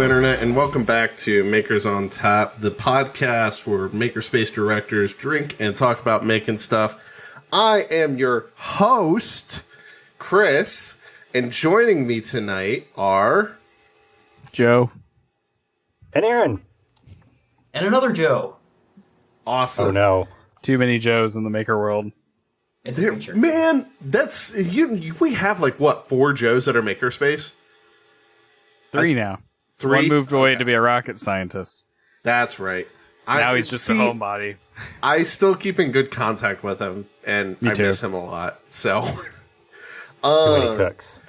Internet, and welcome back to Makers on Tap, the podcast where makerspace directors drink and talk about making stuff. I am your host, Chris, and joining me tonight are... Joe. And Aaron. And another Joe. Awesome. Oh, no. Too many Joes in the maker world. It's a feature. Man, that's... we have, 4 Joes at our makerspace? 3 now. 3? One moved away to be a rocket scientist. That's right. Now he's just a homebody. I still keep in good contact with him, and Me I too. miss him a lot. So, When he cooks.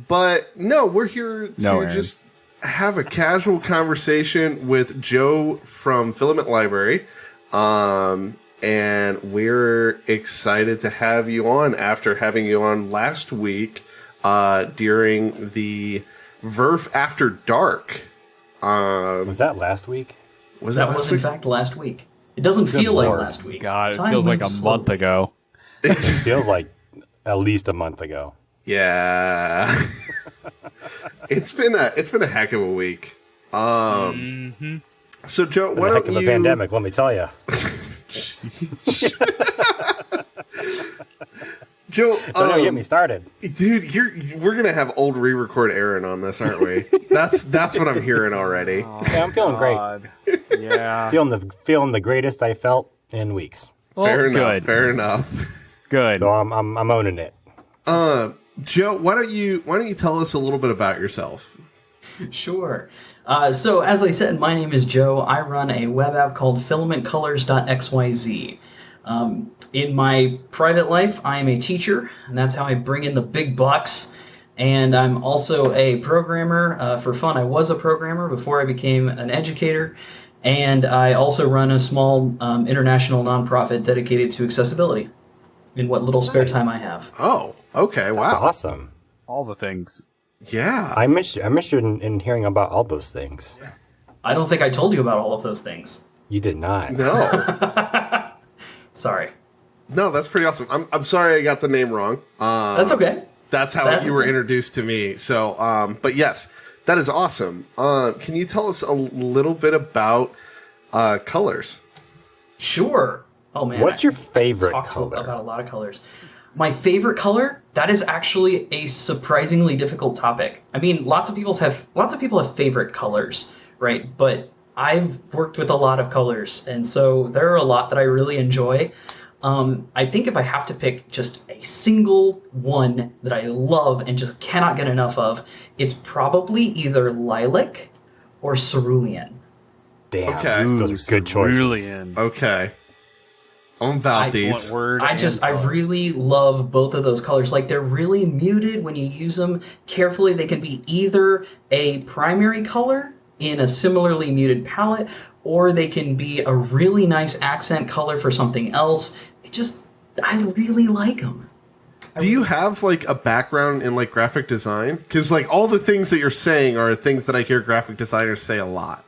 but no, we're here to No, Aaron. just have a casual conversation with Joe from Filament Library, and we're excited to have you on after having you on last week during the Verf After Dark. Was that last week? Was That that was, last in week? fact, last week. It doesn't Good feel Lord. like last week. God, it Time feels like a moves month slowly. ago. It feels like at least a month ago. Yeah. it's been a heck of a week. So Joe, why Heck don't of a you pandemic, let me tell you. Joe, Don't even get me started. dude, we're gonna have old re-record Aaron on this, aren't we? That's what I'm hearing already. Yeah, I'm feeling great. God. Yeah. Feeling the greatest I felt in weeks. Fair enough. good. Fair enough. Good. So I'm owning it. Joe, why don't you tell us a little bit about yourself? Sure. So, as I said, my name is Joe. I run a web app called filamentcolors.xyz. In my private life, I am a teacher, and that's how I bring in the big bucks. And I'm also a programmer. For fun, I was a programmer before I became an educator. And I also run a small international nonprofit dedicated to accessibility in what little spare time I have. Oh, okay, wow. That's awesome. All the things. Yeah. I'm interested in hearing about all those things. I don't think I told you about all of those things. You did not. No. Sorry. No, that's pretty awesome. I'm sorry I got the name wrong. That's okay. That's how That's you were okay. introduced to me. So, but yes, that is awesome. Can you tell us a little bit about colors? Sure. Oh man. What's your favorite talked color? about a lot of colors. My favorite color, that is actually a surprisingly difficult topic. I mean, lots of people have favorite colors, right? But I've worked with a lot of colors, and so there are a lot that I really enjoy. I think if I have to pick just a single one that I love and just cannot get enough of, it's probably either lilac or cerulean. Damn. Okay. Those are good choices. Cerulean. Okay. I'm about these. Excellent word I and color. really love both of those colors. Like, they're really muted when you use them carefully. They can be either a primary color in a similarly muted palette, or they can be a really nice accent color for something else. I really like them. Do you have a background in graphic design? Because all the things that you're saying are things that I hear graphic designers say a lot.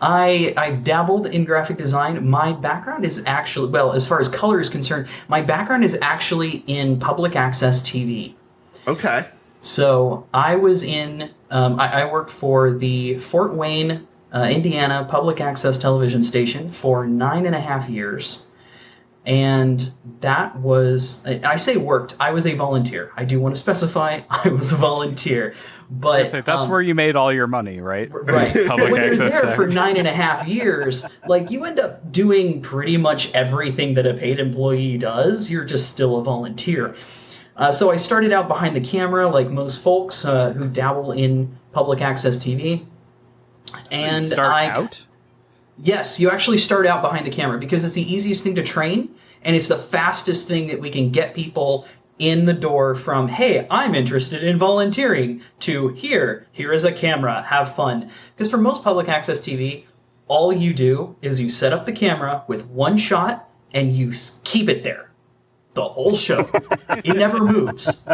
I dabbled in graphic design. My background is actually, well, as far as color is concerned, my background is actually in public access TV. Okay. So I was in, I worked for the Fort Wayne, Indiana public access television station for 9.5 years. And that was, I say worked, I was a volunteer. I do want to specify I was a volunteer. But That's where you made all your money, right? right. Public When you're access there tech. for 9.5 years, you end up doing pretty much everything that a paid employee does. You're just still a volunteer. So I started out behind the camera, like most folks who dabble in public access TV. And out? Yes, you actually start out behind the camera because it's the easiest thing to train, and it's the fastest thing that we can get people in the door from, hey, I'm interested in volunteering, to here is a camera, have fun. Because for most public access TV, all you do is you set up the camera with one shot and you keep it there the whole show. It never moves.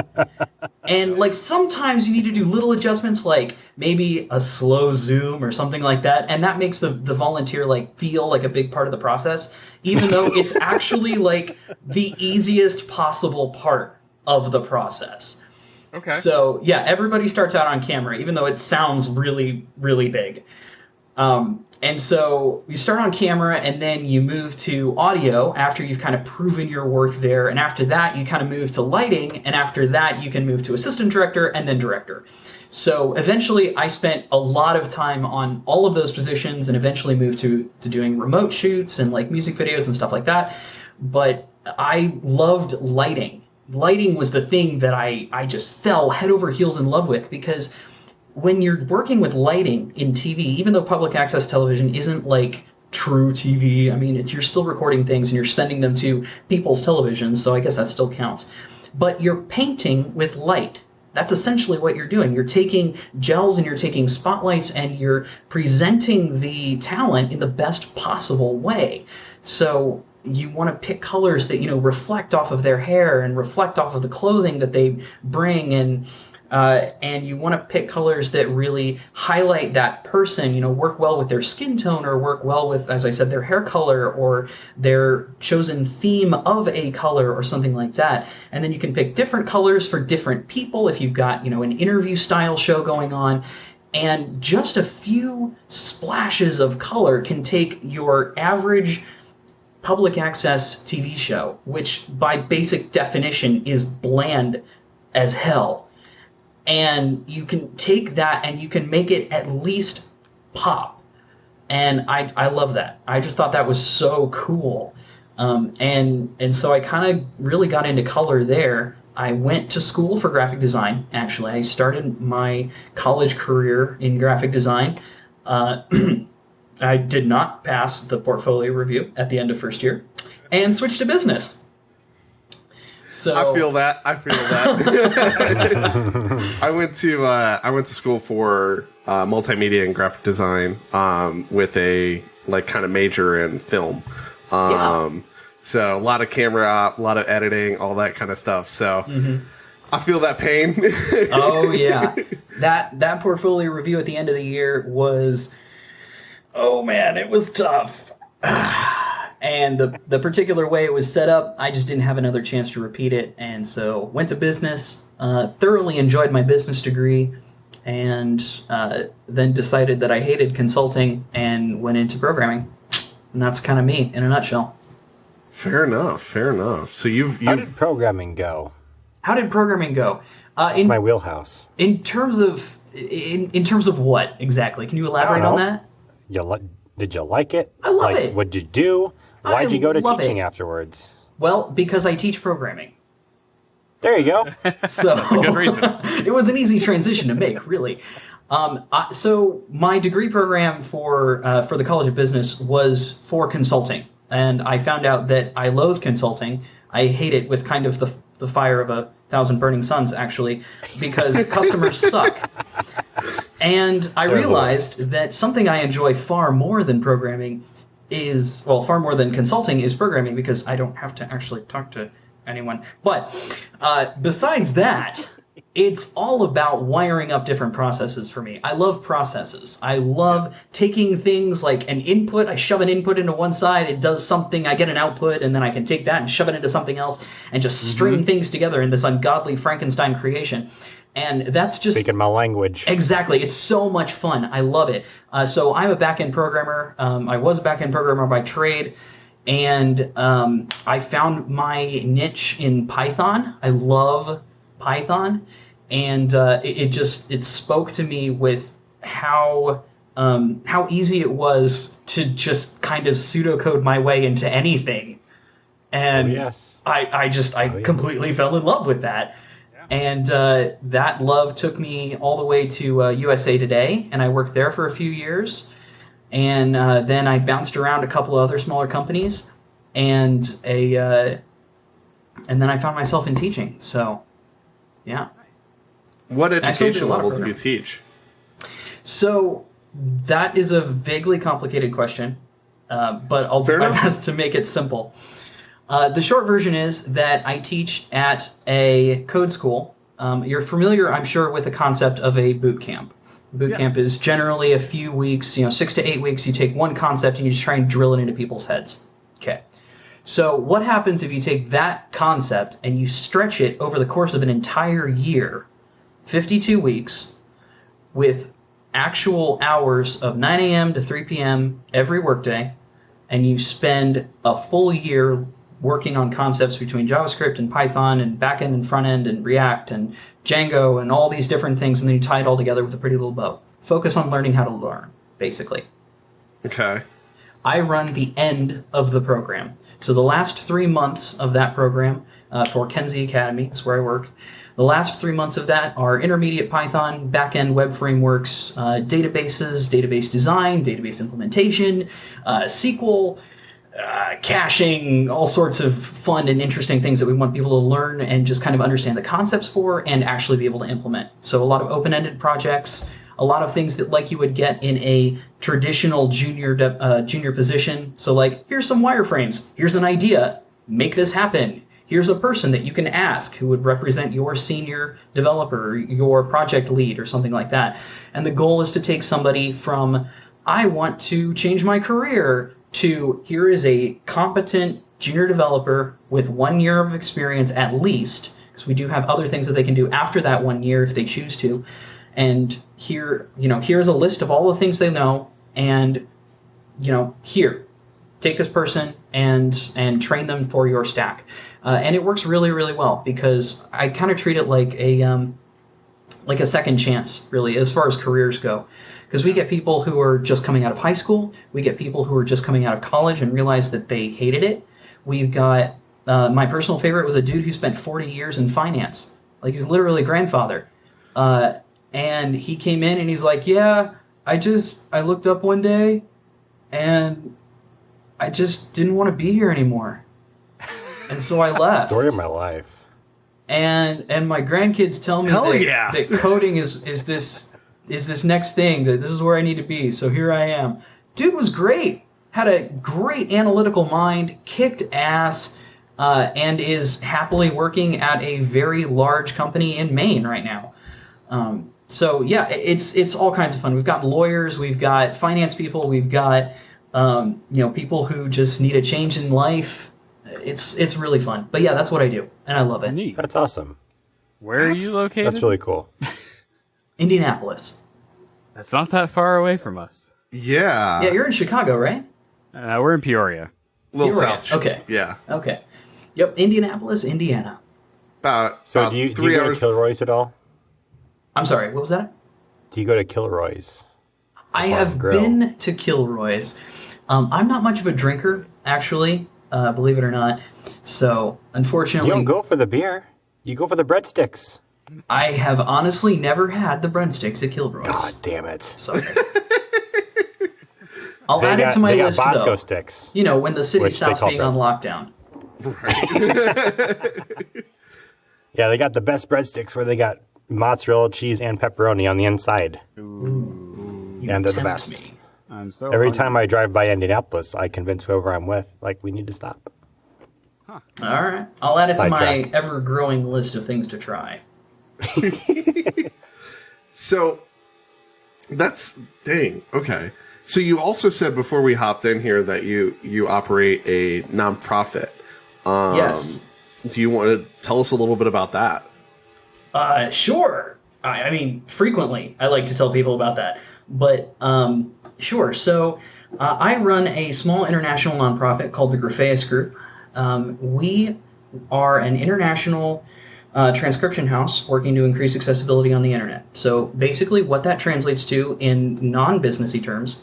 And sometimes you need to do little adjustments, like maybe a slow zoom or something like that, and that makes the volunteer feel like a big part of the process, even though it's actually the easiest possible part of the process. Okay. So yeah, everybody starts out on camera, even though it sounds really, really big. And so you start on camera, and then you move to audio after you've kind of proven your worth there. And after that, you kind of move to lighting. And after that, you can move to assistant director and then director. So eventually, I spent a lot of time on all of those positions and eventually moved to doing remote shoots and like music videos and stuff like that. But I loved lighting. Lighting was the thing that I just fell head over heels in love with, because when you're working with lighting in TV, even though public access television isn't like true TV, I mean, you're still recording things and you're sending them to people's televisions, so I guess that still counts. But you're painting with light. That's essentially what you're doing. You're taking gels and you're taking spotlights and you're presenting the talent in the best possible way. So you want to pick colors that, reflect off of their hair and reflect off of the clothing that they bring, and you want to pick colors that really highlight that person, work well with their skin tone or work well with, as I said, their hair color or their chosen theme of a color or something like that. And then you can pick different colors for different people if you've got, an interview style show going on. And just a few splashes of color can take your average public access TV show, which by basic definition is bland as hell. And you can take that and you can make it at least pop. And I love that. I just thought that was so cool. And so I kind of really got into color there. I went to school for graphic design, actually. I started my college career in graphic design. I did not pass the portfolio review at the end of first year and switched to business. So I feel that. I went to school for multimedia and graphic design with a kind of major in film. So a lot of camera op, a lot of editing, all that kind of stuff. So I feel that pain. Oh yeah, that portfolio review at the end of the year was, oh man, it was tough. And the particular way it was set up, I just didn't have another chance to repeat it. And so went to business, thoroughly enjoyed my business degree, and then decided that I hated consulting and went into programming. And that's kind of me in a nutshell. Fair enough. So How did programming go? How did programming go? It's my wheelhouse. In terms of what exactly? Can you elaborate on that? Did you like it? I love it. What'd you do? Why'd you go to teaching it afterwards? Well, because I teach programming. There you go. So That's a good reason. It was an easy transition to make, really. So my degree program for the College of Business was for consulting, and I found out that I loathe consulting. I hate it with kind of the fire of 1,000 burning suns, actually, because customers suck. And I realized that something I enjoy far more than programming far more than consulting is programming, because I don't have to actually talk to anyone. But besides that, it's all about wiring up different processes for me. I love processes. I love taking things like an input. I shove an input into one side, it does something, I get an output, and then I can take that and shove it into something else and just string things together in this ungodly Frankenstein creation. And that's just... Speaking my language. Exactly. It's so much fun. I love it. So I'm a back-end programmer. I was a back-end programmer by trade. And I found my niche in Python. I love Python. And it spoke to me with how easy it was to just kind of pseudocode my way into anything. And I completely fell in love with that. And that love took me all the way to USA Today, and I worked there for a few years. And then I bounced around a couple of other smaller companies, and then I found myself in teaching. So, yeah. What education level do you teach? So that is a vaguely complicated question, but I'll do my best to make it simple. The short version is that I teach at a code school. You're familiar, I'm sure, with the concept of a boot camp. Boot camp is generally a few weeks, 6 to 8 weeks. You take one concept and you just try and drill it into people's heads. Okay. So what happens if you take that concept and you stretch it over the course of an entire year 52 weeks with actual hours of 9 a.m. to 3 p.m. every workday, and you spend a full year working on concepts between JavaScript and Python and backend and frontend and React and Django and all these different things, and then you tie it all together with a pretty little bow. Focus on learning how to learn, basically. Okay. I run the end of the program. So the last 3 months of that program for Kenzie Academy, that's where I work, the last 3 months of that are intermediate Python, backend web frameworks, databases, database design, database implementation, SQL, caching, all sorts of fun and interesting things that we want people to learn and just kind of understand the concepts for and actually be able to implement. So a lot of open-ended projects, a lot of things that like you would get in a traditional junior position. So like, here's some wireframes, here's an idea, make this happen. Here's a person that you can ask who would represent your senior developer, your project lead, or something like that. And the goal is to take somebody from, I want to change my career, to here is a competent junior developer with 1 year of experience at least, because we do have other things that they can do after that 1 year if they choose to. And here, here's a list of all the things they know, and here, take this person and train them for your stack. And it works really, really well because I kind of treat it like a second chance, really, as far as careers go. Because we get people who are just coming out of high school. We get people who are just coming out of college and realize that they hated it. We've got, my personal favorite was a dude who spent 40 years in finance. Like, he's literally grandfather. And he came in and he's like, yeah, I looked up one day and I just didn't want to be here anymore. And so I left. Story of my life. And my grandkids tell me that coding is this next thing, that this is where I need to be. So here I am. Dude was great. Had a great analytical mind, kicked ass, and is happily working at a very large company in Maine right now. So yeah, it's all kinds of fun. We've got lawyers, we've got finance people, we've got people who just need a change in life. It's really fun. But yeah, that's what I do, and I love it. Neat. That's awesome. Where are you located? That's really cool. Indianapolis. That's not that far away from us. Yeah. Yeah, you're in Chicago, right? We're in Peoria. Little Peoria. south. Okay. Yeah. Okay. Yep, Indianapolis, Indiana. About So do you 3 go hours. to Kilroy's at all? I'm sorry, what was that? Do you go to Kilroy's? I have Grill. been to Kilroy's. I'm not much of a drinker, actually, believe it or not. So, unfortunately, You don't go for the beer. You go for the breadsticks. I have honestly never had the breadsticks at Kilroy's. God damn it. Sorry. I'll add it to my list, They got Bosco though. sticks. When the city Which they stops call being on breadsticks. lockdown. Yeah, they got the best breadsticks where they got mozzarella, cheese, and pepperoni on the inside. You And they're the tempt best. me. I'm so Every hungry. time I drive by Indianapolis, I convince whoever I'm with, we need to stop. All right. I'll add it to my Sidetrack. ever-growing list of things to try. So that's dang. Okay. So you also said before we hopped in here that you operate a nonprofit. Yes. Do you want to tell us a little bit about that? Sure. I mean, frequently I like to tell people about that. But sure. So I run a small international nonprofit called the Grapheus Group. We are an international transcription house working to increase accessibility on the internet. So basically what that translates to in non-businessy terms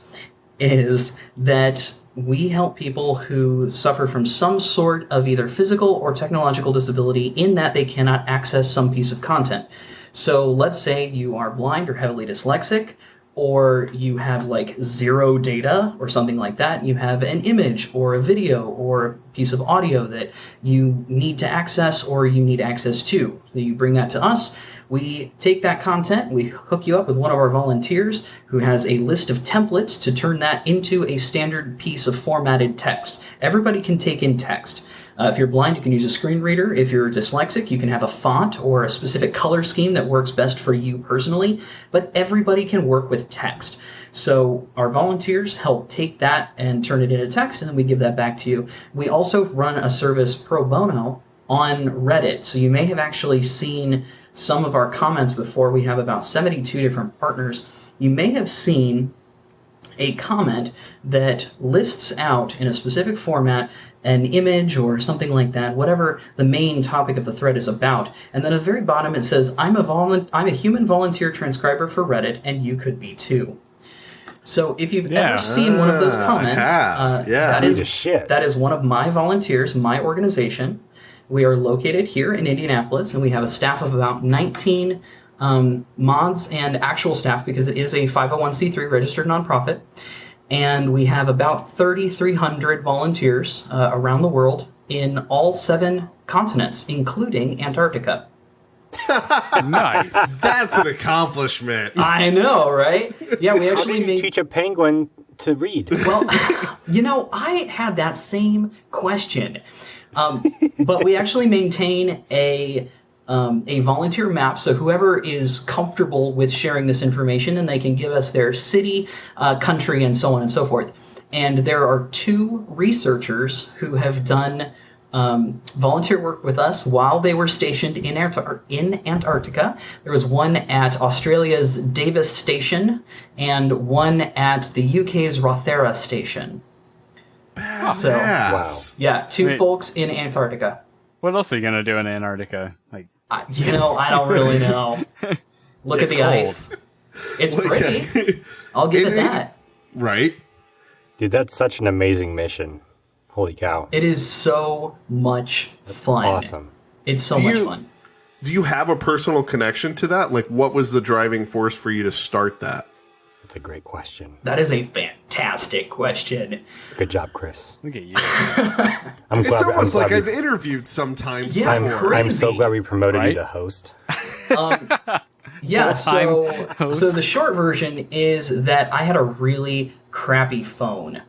is that we help people who suffer from some sort of either physical or technological disability in that they cannot access some piece of content. So let's say you are blind or heavily dyslexic, or you have zero data or something like that. You have an image or a video or a piece of audio that you need to access or you need access to. So you bring that to us. We take that content, we hook you up with one of our volunteers who has a list of templates to turn that into a standard piece of formatted text. Everybody can take in text. If you're blind, you can use a screen reader. If you're dyslexic, you can have a font or a specific color scheme that works best for you personally, but everybody can work with text. So our volunteers help take that and turn it into text, and then we give that back to you. We also run a service pro bono on Reddit. So you may have actually seen some of our comments before, we have about 72 different partners. You may have seen a comment that lists out in a specific format an image or something like that, whatever the main topic of the thread is about. And then at the very bottom it says, I'm a human volunteer transcriber for Reddit, and you could be too. So if you've ever seen one of those comments, that is one of my volunteers, my organization. We are located here in Indianapolis, and we have a staff of about 19 mods and actual staff, because it is a 501c3 registered nonprofit. And we have about 3,300 volunteers around the world in all 7 continents, including Antarctica. Nice. That's an accomplishment. I know, right? Yeah, we actually How do you teach a penguin to read? Well, I had that same question. But we actually maintain a volunteer map, so whoever is comfortable with sharing this information, and they can give us their city, country, and so on and so forth. And there are 2 researchers who have done volunteer work with us while they were stationed in Antarctica. There was one at Australia's Davis Station and one at the UK's Rothera Station. So, Wow. 2 folks in Antarctica. What else are you gonna do in Antarctica? Like, I don't really know. Look at the cold. ice. It's pretty. I'll give it that. Right. Dude, that's such an amazing mission. Holy cow. It is so much fun. Awesome. It's so much fun. Do you have a personal connection to that? Like, what was the driving force for you to start that? That's a great question. That is a fantastic question. Good job, Chris. look at you. It's almost like I've interviewed sometimes before. I'm so glad we promoted you Right? to host. Yeah, so host. the short version is that I had a really crappy phone,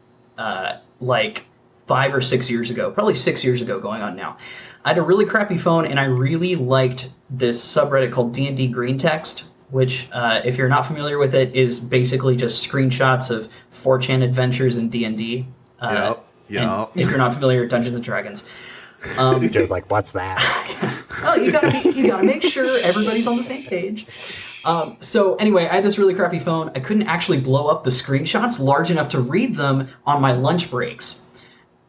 like 5 or 6 years ago, probably 6 years ago going on now. I had a really crappy phone, and I really liked this subreddit called D&D Green Text, which, if you're not familiar with it, is basically just screenshots of 4chan adventures in D&D. Yep. And if you're not familiar with Dungeons & Dragons. Joe's like, what's that? Well, you gotta make sure everybody's on the same page. So anyway, I had this really crappy phone. I couldn't actually blow up the screenshots large enough to read them on my lunch breaks.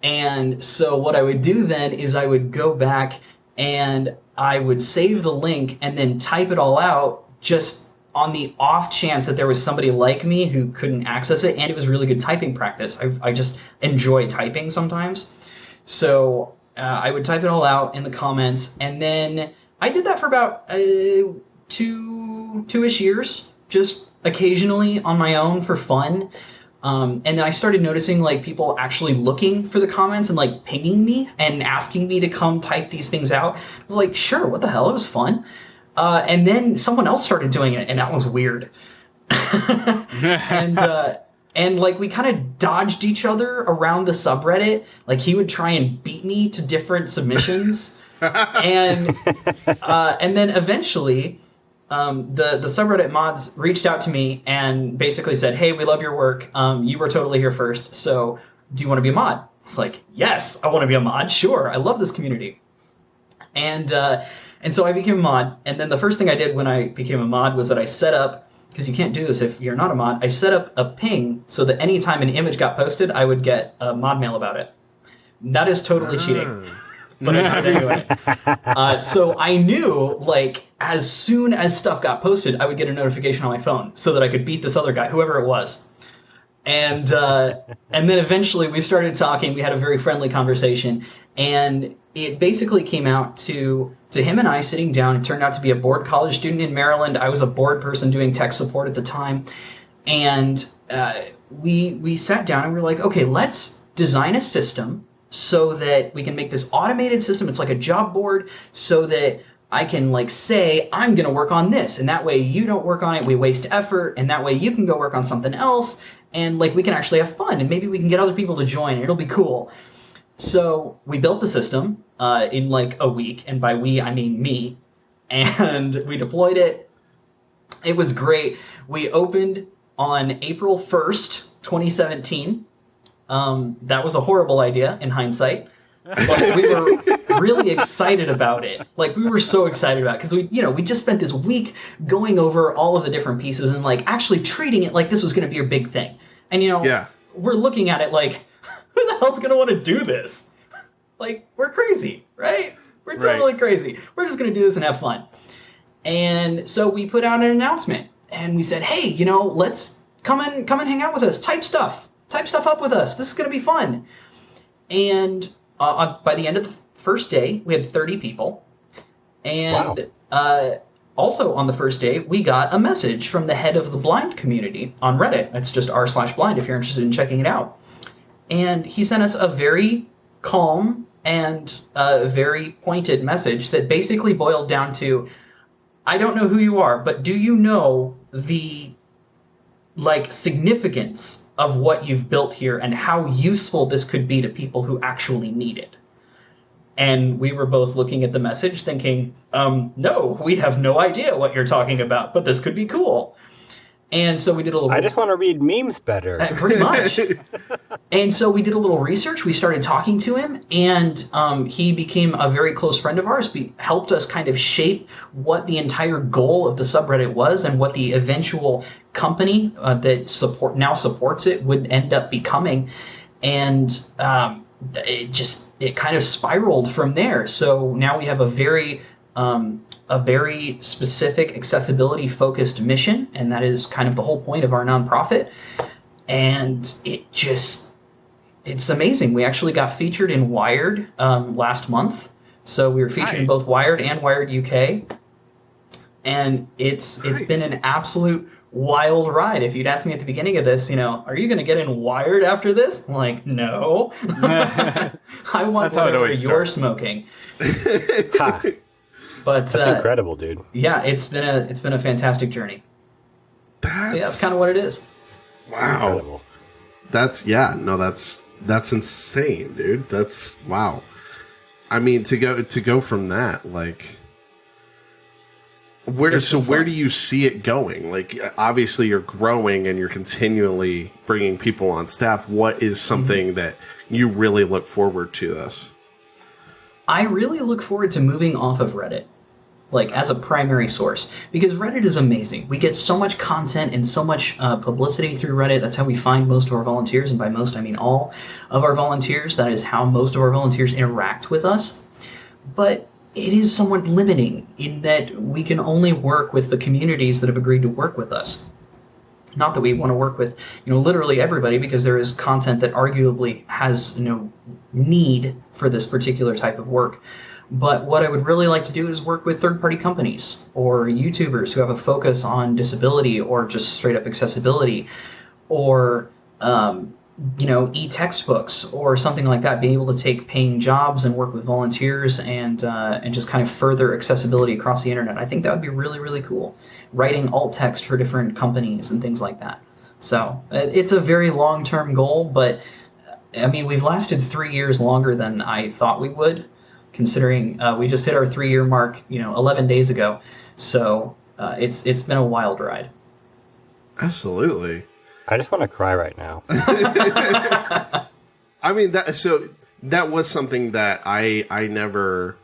And so what I would do then is I would go back and I would save the link and then type it all out, just on the off chance that there was somebody like me who couldn't access it, and it was really good typing practice. I just enjoy typing sometimes. So I would type it all out in the comments, and then I did that for about two-ish years, just occasionally on my own for fun. And then I started noticing like people actually looking for the comments and like pinging me and asking me to come type these things out. I was like, sure, what the hell? It was fun. And then someone else started doing it, and that was weird. And like we kind of dodged each other around the subreddit. Like he would try and beat me to different submissions, and then eventually the subreddit mods reached out to me and basically said, "Hey, we love your work. You were totally here first. So do you want to be a mod?" It's like, yes, I want to be a mod. Sure, I love this community. And so I became a mod, and then the first thing I did when I became a mod was that I set up, because you can't do this if you're not a mod, I set up a ping so that anytime an image got posted, I would get a mod mail about it. That is totally cheating, but I did it anyway. So I knew, like, as soon as stuff got posted, I would get a notification on my phone so that I could beat this other guy, whoever it was. And then eventually we started talking. We had a very friendly conversation, and it basically came out to him and I sitting down. It turned out to be a bored college student in Maryland. I was a bored person doing tech support at the time, and we sat down and we were like, okay, let's design a system so that we can make this automated system. It's like a job board, so that I can like say, I'm going to work on this, and that way you don't work on it, we waste effort, and that way you can go work on something else, and like we can actually have fun, and maybe we can get other people to join, and it'll be cool. So we built the system in like a week, and by we I mean me, and we deployed it. It was great. We opened on April 1st, 2017. That was a horrible idea in hindsight. But we were really excited about it. Like, we were so excited about it because we just spent this week going over all of the different pieces and like actually treating it like this was going to be a big thing. And we're looking at it like, who the hell's going to want to do this? Like, we're crazy, right? We're totally crazy. We're just going to do this and have fun. And so we put out an announcement and we said, hey, let's come and hang out with us. Type stuff up with us. This is going to be fun. And by the end of the first day, we had 30 people. And also on the first day, we got a message from the head of the blind community on Reddit. It's just r/blind if you're interested in checking it out. And he sent us a very calm and very pointed message that basically boiled down to, I don't know who you are, but do you know the significance of what you've built here and how useful this could be to people who actually need it? And we were both looking at the message thinking, no, we have no idea what you're talking about, but this could be cool. And so we did a little... I just want to read memes better. Pretty much. And so we did a little research. We started talking to him, and he became a very close friend of ours. Helped us kind of shape what the entire goal of the subreddit was and what the eventual company that now supports it would end up becoming. And it kind of spiraled from there. So now we have a very specific accessibility-focused mission, and that is kind of the whole point of our nonprofit. And it's amazing. We actually got featured in Wired last month. So we were featured in both Wired and Wired UK. And it's been an absolute wild ride. If you'd asked me at the beginning of this, are you going to get in Wired after this? I'm like, no. I want whatever you're smoking. But that's incredible, dude. Yeah, it's been a fantastic journey. That's kind of what it is. Wow. Incredible. That's insane, dude. That's wow. I mean, to go from that, like, where do you see it going? Like, obviously you're growing and you're continually bringing people on staff. What is something that you really look forward to this? I really look forward to moving off of Reddit, like, as a primary source, because Reddit is amazing. We get so much content and so much publicity through Reddit. That's how we find most of our volunteers, and by most I mean all of our volunteers. That is how most of our volunteers interact with us. But it is somewhat limiting in that we can only work with the communities that have agreed to work with us. Not that we want to work with, literally everybody, because there is content that arguably has need for this particular type of work. But what I would really like to do is work with third-party companies or YouTubers who have a focus on disability or just straight-up accessibility, or e-textbooks or something like that. Being able to take paying jobs and work with volunteers and just kind of further accessibility across the internet. I think that would be really, really cool. Writing alt text for different companies and things like that. So it's a very long-term goal, but I mean, we've lasted 3 years longer than I thought we would, considering we just hit our 3-year mark, 11 days ago. So it's been a wild ride. Absolutely. I just want to cry right now. I mean, that was something that I never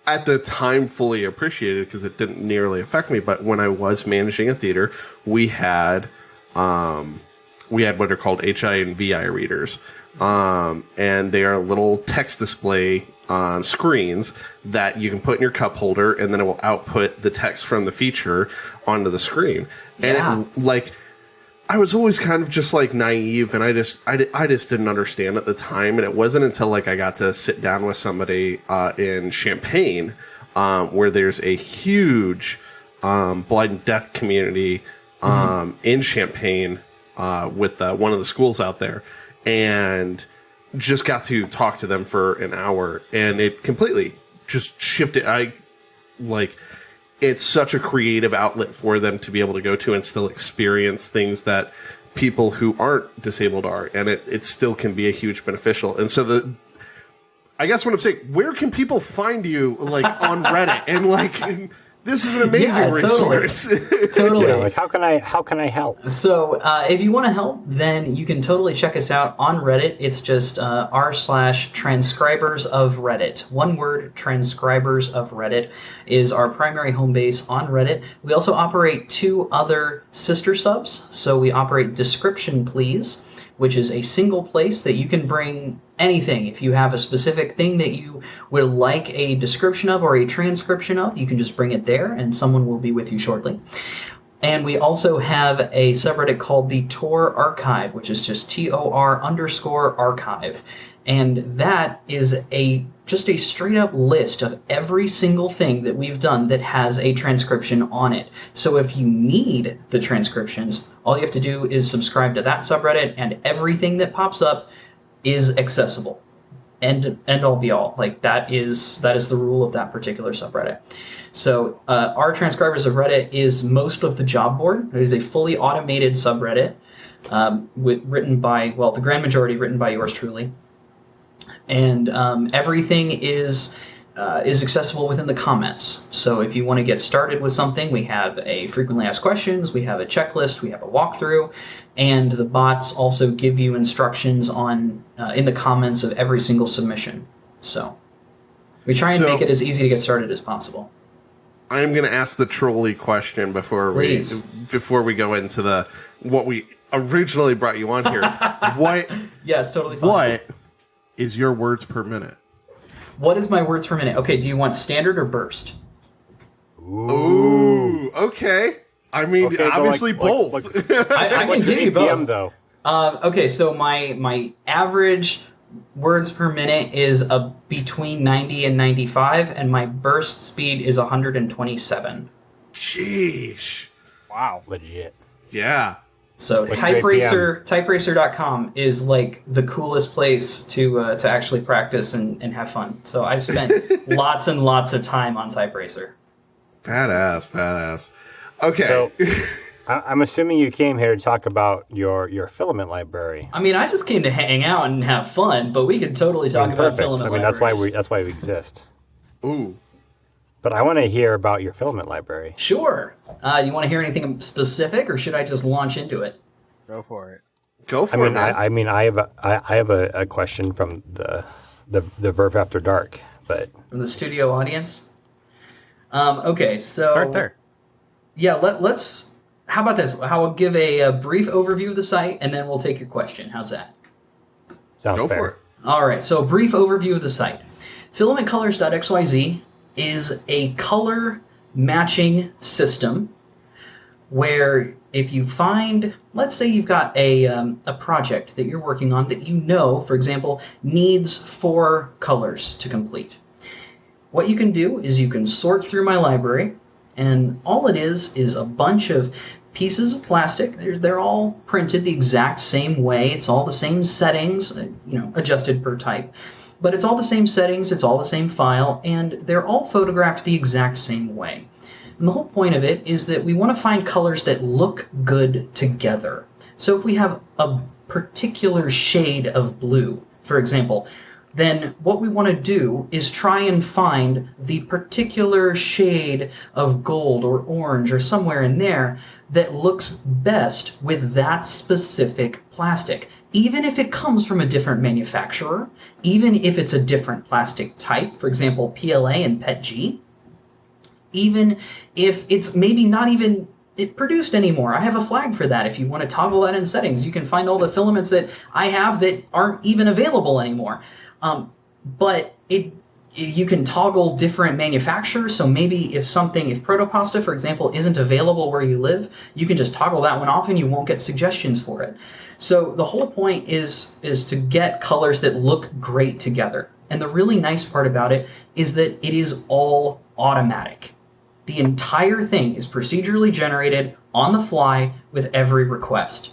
at the time fully appreciated because it didn't nearly affect me. But when I was managing a theater, we had what are called HI and VI readers. And they are little text display screens that you can put in your cup holder, and then it will output the text from the feature onto the screen. And I was always kind of just like naive, and I just didn't understand at the time. And it wasn't until I got to sit down with somebody in Champaign, where there's a huge blind and deaf community in Champaign with one of the schools out there, and just got to talk to them for an hour, and it completely just shifted. It's such a creative outlet for them to be able to go to and still experience things that people who aren't disabled are, and it still can be a huge beneficial. And so I guess what I'm saying, where can people find you on Reddit and This is an amazing Yeah, totally. resource. Totally. Yeah, like how can I help? So if you want to help, then you can totally check us out on Reddit. It's just r/transcribers of Reddit. One word, transcribers of Reddit is our primary home base on Reddit. We also operate 2 other sister subs. So we operate Description Please, which is a single place that you can bring anything. If you have a specific thing that you would like a description of or a transcription of, you can just bring it there and someone will be with you shortly. And we also have a subreddit called the Tor Archive, which is just TOR_archive. And that is just a straight up list of every single thing that we've done that has a transcription on it. So if you need the transcriptions, all you have to do is subscribe to that subreddit and everything that pops up is accessible. End all be all. Like that is the rule of that particular subreddit. So our transcribers of Reddit is most of the job board. It is a fully automated subreddit written by, well, the grand majority written by yours truly. And everything is accessible within the comments. So if you want to get started with something, we have a frequently asked questions, we have a checklist, we have a walkthrough, and the bots also give you instructions on in the comments of every single submission. So we try and make it as easy to get started as possible. I am going to ask the trolley question before we go into what we originally brought you on here. Yeah, it's totally fine. What is your words per minute? What is my words per minute? Okay, do you want standard or burst? Ooh, okay. I mean, obviously both. I can give you both. Though. Okay, so my average words per minute is between 90 and 95, and my burst speed is 127. Sheesh. Wow. Legit. Yeah. So typeracer.com is like the coolest place to actually practice and have fun. So I've spent lots and lots of time on Typeracer. Badass. Okay. So, I'm assuming you came here to talk about your filament library. I mean, I just came to hang out and have fun, but we could totally talk about filament libraries. That's why we exist. Ooh. But I want to hear about your filament library. Sure. You want to hear anything specific, or should I just launch into it? Go for it. Go for it, man. I have a question from the Verve After Dark, but From the studio audience? Okay, so... Start there. Yeah, let's... How about this? I'll give a brief overview of the site, and then we'll take your question. How's that? sounds Go fair. for it. All right, so a brief overview of the site. filamentcolors.xyz is a color matching system where if you find, let's say you've got a project that you're working on that you know, for example, needs 4 colors to complete. What you can do is you can sort through my library, and all it is a bunch of pieces of plastic. They're all printed the exact same way. It's all the same settings, adjusted per type. But it's all the same settings, it's all the same file, and they're all photographed the exact same way. And the whole point of it is that we want to find colors that look good together. So if we have a particular shade of blue, for example, then what we want to do is try and find the particular shade of gold or orange or somewhere in there that looks best with that specific plastic. Even if it comes from a different manufacturer, even if it's a different plastic type, for example, PLA and PETG, even if it's maybe not even produced anymore. I have a flag for that. If you want to toggle that in settings, you can find all the filaments that I have that aren't even available anymore. But you can toggle different manufacturers, so maybe if Protopasta, for example, isn't available where you live, you can just toggle that one off and you won't get suggestions for it. So the whole point is to get colors that look great together. And the really nice part about it is that it is all automatic. The entire thing is procedurally generated on the fly with every request.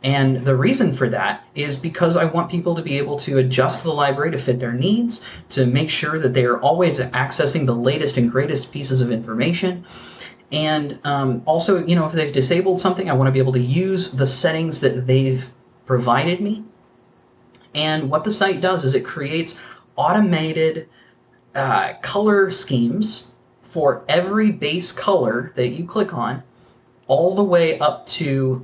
And the reason for that is because I want people to be able to adjust the library to fit their needs, to make sure that they are always accessing the latest and greatest pieces of information. And also, if they've disabled something, I want to be able to use the settings that they've provided me. And what the site does is it creates automated color schemes for every base color that you click on, all the way up to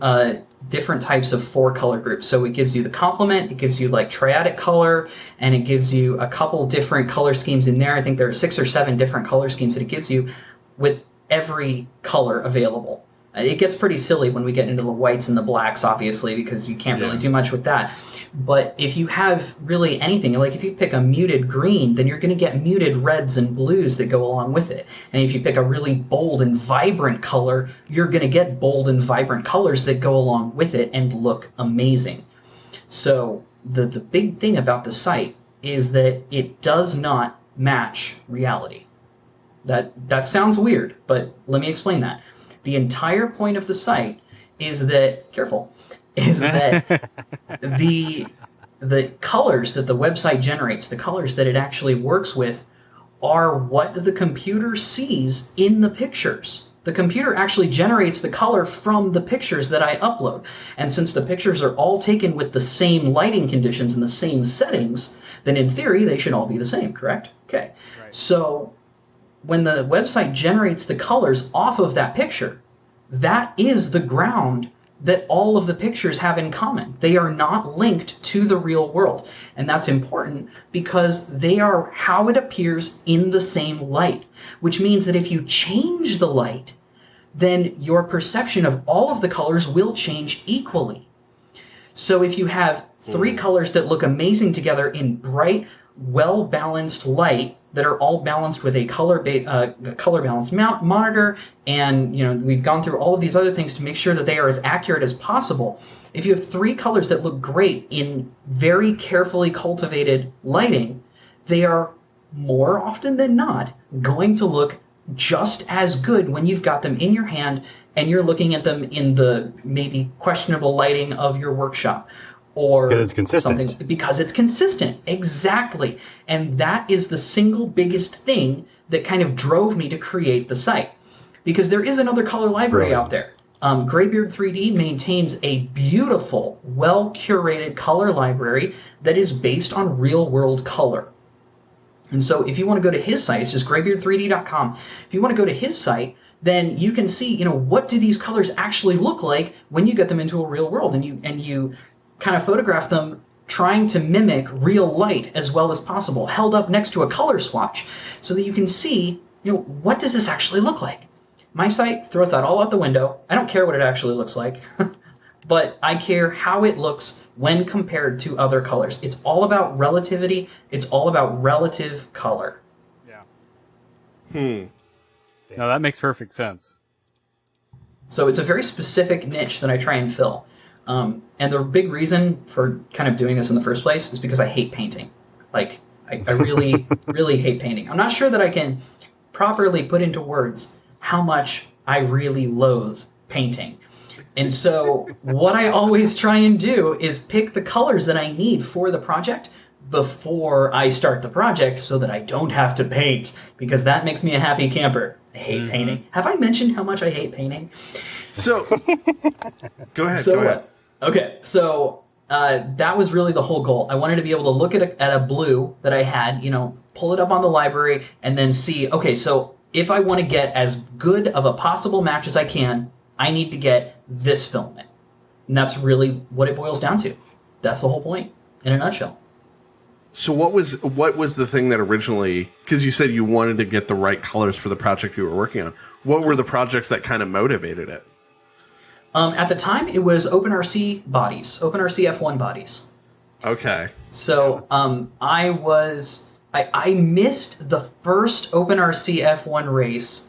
different types of 4 color groups. So it gives you the complement, it gives you like triadic color, and it gives you a couple different color schemes in there. I think there are 6 or 7 different color schemes that it gives you with every color available. It gets pretty silly when we get into the whites and the blacks, obviously, because you can't really do much with that. But if you have really anything, like if you pick a muted green, then you're going to get muted reds and blues that go along with it. And if you pick a really bold and vibrant color, you're going to get bold and vibrant colors that go along with it and look amazing. So the big thing about the site is that it does not match reality. That sounds weird, but let me explain that. The entire point of the site is that, the colors that the website generates, the colors that it actually works with, are what the computer sees in the pictures. The computer actually generates the color from the pictures that I upload. And since the pictures are all taken with the same lighting conditions and the same settings, then in theory they should all be the same, correct? Okay. Right. So when the website generates the colors off of that picture, that is the ground that all of the pictures have in common. They are not linked to the real world. And that's important because they are how it appears in the same light, which means that if you change the light, then your perception of all of the colors will change equally. So if you have 3 colors that look amazing together in bright, well-balanced light that are all balanced with a color balance monitor, and we've gone through all of these other things to make sure that they are as accurate as possible. If you have 3 colors that look great in very carefully cultivated lighting, they are more often than not going to look just as good when you've got them in your hand and you're looking at them in the maybe questionable lighting of your workshop. Or because it's consistent. Because it's consistent, exactly. And that is the single biggest thing that kind of drove me to create the site. Because there is another color library out there. Graybeard 3D maintains a beautiful, well-curated color library that is based on real-world color. And so if you want to go to his site, it's just graybeard3d.com. If you want to go to his site, then you can see, what do these colors actually look like when you get them into a real world, and you kind of photograph them trying to mimic real light as well as possible, held up next to a color swatch, so that you can see, what does this actually look like? My site throws that all out the window. I don't care what it actually looks like, but I care how it looks when compared to other colors. It's all about relativity. It's all about relative color. Yeah. No, that makes perfect sense. So it's a very specific niche that I try and fill. And the big reason for kind of doing this in the first place is because I hate painting. Like, I really, really hate painting. I'm not sure that I can properly put into words how much I really loathe painting. And so what I always try and do is pick the colors that I need for the project before I start the project so that I don't have to paint, because that makes me a happy camper. I hate painting. Have I mentioned how much I hate painting? So, go ahead. Okay, so that was really the whole goal. I wanted to be able to look at a blue that I had, pull it up on the library, and then see, okay, so if I want to get as good of a possible match as I can, I need to get this filament. And that's really what it boils down to. That's the whole point, in a nutshell. So what was the thing that originally, because you said you wanted to get the right colors for the project you were working on, what were the projects that kind of motivated it? At the time, it was OpenRC bodies, OpenRC F1 bodies. Okay. So I missed the first OpenRC F1 race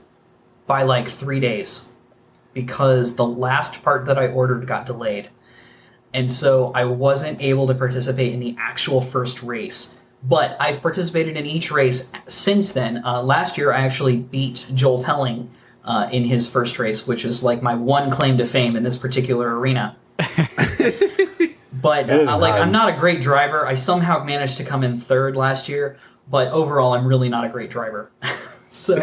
by like 3 days because the last part that I ordered got delayed. And so I wasn't able to participate in the actual first race. But I've participated in each race since then. Last year, I actually beat Joel Telling in his first race, which is like my one claim to fame in this particular arena. But I'm not a great driver. I somehow managed to come in third last year, but overall I'm really not a great driver. So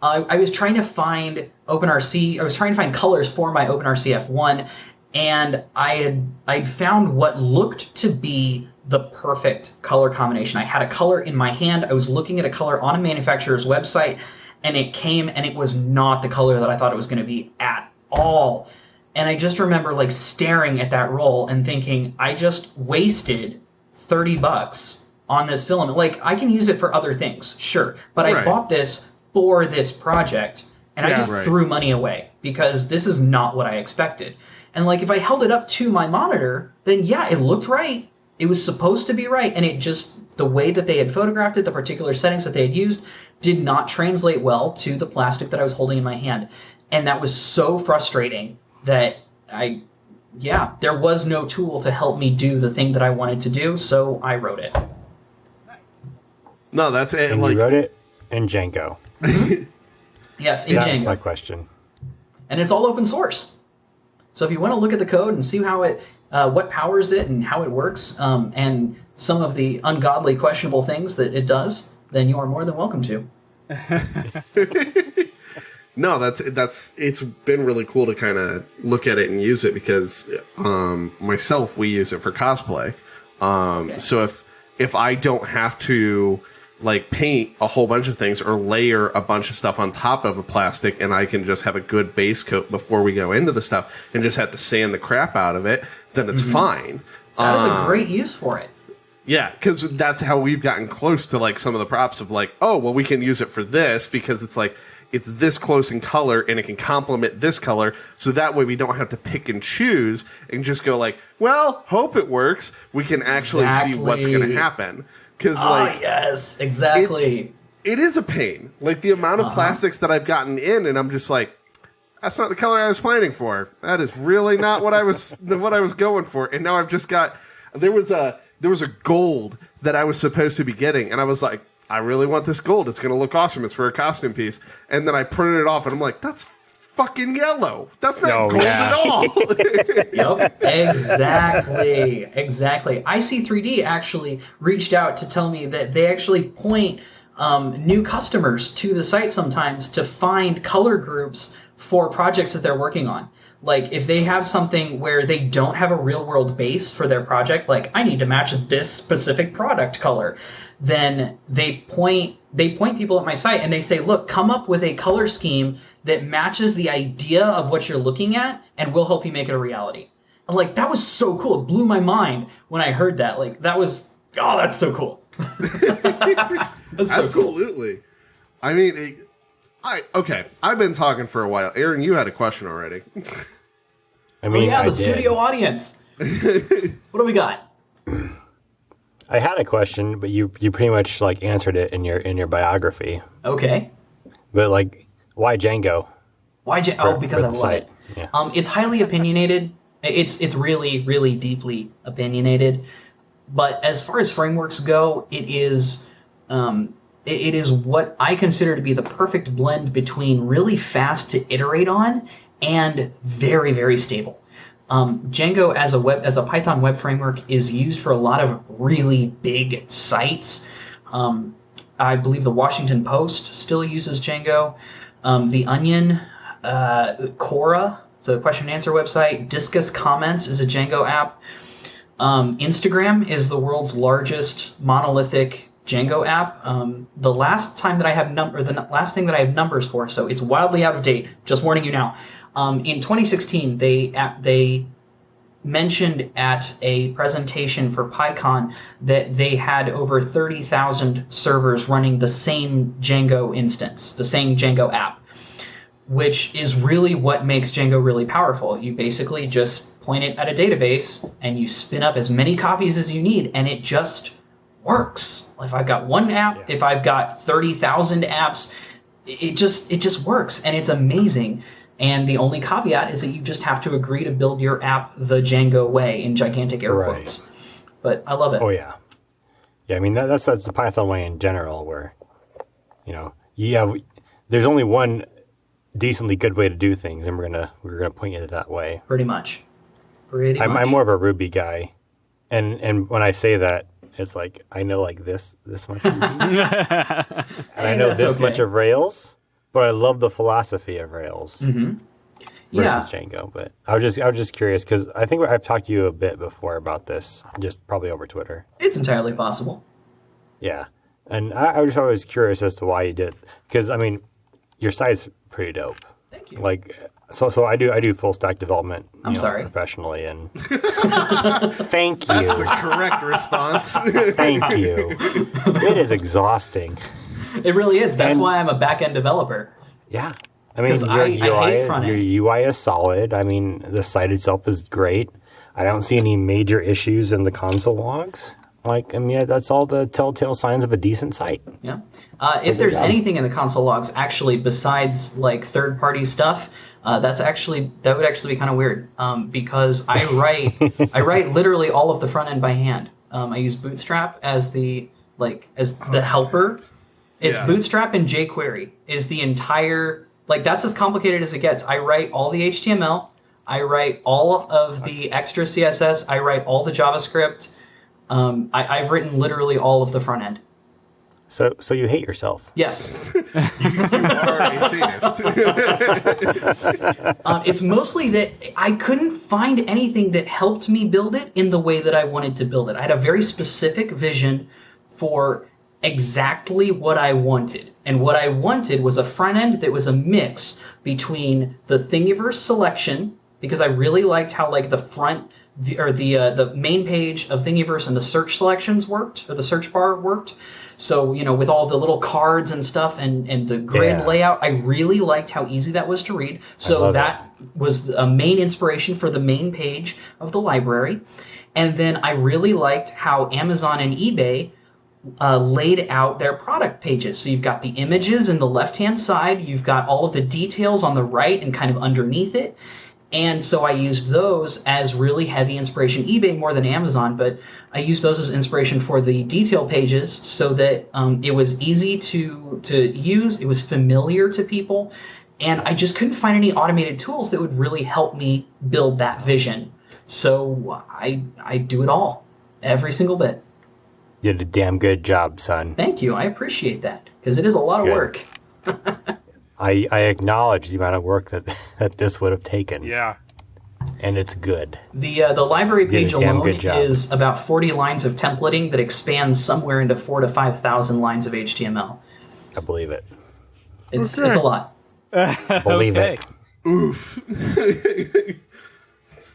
I was trying to find OpenRC. I was trying to find colors for my OpenRC F1, and I'd found what looked to be the perfect color combination. I had a color in my hand. I was looking at a color on a manufacturer's website, and it came and it was not the color that I thought it was going to be at all. And I just remember like staring at that roll and thinking, I just wasted $30 on this filament. Like, I can use it for other things, sure, but I bought this for this project, and I just threw money away because this is not what I expected. And like, if I held it up to my monitor, then yeah, it looked right. It was supposed to be right, and it just, the way that they had photographed it, the particular settings that they had used, did not translate well to the plastic that I was holding in my hand. And that was so frustrating that there was no tool to help me do the thing that I wanted to do, so I wrote it. No, that's it. And like, you wrote it in Django. Yes, in That's Django. my question. And it's all open source. So if you want to look at the code and see how it, what powers it and how it works, and some of the ungodly, questionable things that it does, then you are more than welcome to. No, that's it's been really cool to kind of look at it and use it because myself, we use it for cosplay. So if I don't have to like paint a whole bunch of things or layer a bunch of stuff on top of a plastic, and I can just have a good base coat before we go into the stuff and just have to sand the crap out of it, then it's fine. That is a great use for it. Yeah, because that's how we've gotten close to like some of the props of like, oh, well, we can use it for this because it's like, it's this close in color and it can complement this color. So that way we don't have to pick and choose and just go like, well, hope it works. We can actually see what's going to happen. Because yes, exactly. It is a pain. Like the amount of plastics that I've gotten in, and I'm just like, that's not the color I was planning for. That is really not what I was going for. And now I've just got, there was a gold that I was supposed to be getting, and I was like, I really want this gold. It's going to look awesome. It's for a costume piece. And then I printed it off, and I'm like, that's fucking yellow. That's not gold at all. Yep, exactly. IC3D actually reached out to tell me that they actually point new customers to the site sometimes to find color groups for projects that they're working on. Like, if they have something where they don't have a real-world base for their project, like, I need to match this specific product color, then they point people at my site and they say, look, come up with a color scheme that matches the idea of what you're looking at, and we'll help you make it a reality. I'm like, that was so cool. It blew my mind when I heard that. Like, that was, oh, that's so cool. That's so Absolutely. Cool. I mean, okay, I've been talking for a while. Aaron, you had a question already. I mean, the studio audience. What do we got? I had a question, but you pretty much like answered it in your biography. Okay. But like, why Django? Why Django? Because I love it. Yeah. It's highly opinionated. It's really, really deeply opinionated. But as far as frameworks go, it is what I consider to be the perfect blend between really fast to iterate on and very, very stable. Django as a Python web framework is used for a lot of really big sites. I believe the Washington Post still uses Django. The Onion, Quora, the question and answer website, Disqus Comments is a Django app. Instagram is the world's largest monolithic Django app. The last thing that I have numbers for, so it's wildly out of date. Just warning you now. In 2016, they mentioned at a presentation for PyCon that they had over 30,000 servers running the same Django instance, the same Django app, which is really what makes Django really powerful. You basically just point it at a database and you spin up as many copies as you need, and it just works. If I've got one app, if I've got 30,000 apps, it just works, and it's amazing. And the only caveat is that you just have to agree to build your app the Django way, in gigantic air quotes. But I love it. Oh yeah, yeah. I mean that's the Python way in general, where there's only one decently good way to do things, and we're gonna point you that way. Pretty much. I'm more of a Ruby guy, and when I say that, it's like I know like this much Ruby, and I know this much of Rails. But I love the philosophy of Rails versus Django. But I was just curious because I think I've talked to you a bit before about this, just probably over Twitter. It's entirely possible. Yeah, and I was always curious as to why you did. Because I mean, your site's pretty dope. Thank you. Like, so I do full stack development. I'm sorry. Professionally, and thank you. That's the correct response. Thank you. It is exhausting. It really is. That's why I'm a back-end developer. Yeah. I mean, 'Cause I hate front your end. UI is solid. I mean, the site itself is great. I don't see any major issues in the console logs. Like, I mean, that's all the telltale signs of a decent site. Yeah. If there's job. anything in the console logs actually besides like third-party stuff, that would actually be kind of weird because I write literally all of the front end by hand. I use Bootstrap as the helper. It's Yeah. Bootstrap and jQuery is the entire, like, that's as complicated as it gets. I write all the HTML. I write all of the extra CSS. I write all the JavaScript. I've written literally all of the front end. So you hate yourself. Yes. You are a sadist. It's mostly that I couldn't find anything that helped me build it in the way that I wanted to build it. I had a very specific vision for exactly what I wanted. And what I wanted was a front end that was a mix between the Thingiverse selection, because I really liked how like the front or the main page of Thingiverse and the search selections worked, or the search bar worked. So, with all the little cards and stuff and the grid layout, I really liked how easy that was to read. So that was a main inspiration for the main page of the library. And then I really liked how Amazon and eBay laid out their product pages. So you've got the images in the left-hand side, you've got all of the details on the right and kind of underneath it. And so I used those as really heavy inspiration. eBay more than Amazon, but I used those as inspiration for the detail pages so that it was easy to use, it was familiar to people, and I just couldn't find any automated tools that would really help me build that vision. So I do it all, every single bit. You did a damn good job, son. Thank you. I appreciate that, because it is a lot of work. I acknowledge the amount of work that this would have taken. Yeah. And it's good. The library page You did a damn alone good job. is about 40 lines of templating that expands somewhere into 4,000 to 5,000 lines of HTML. I believe it. It's a lot. Believe Okay. it. Oof.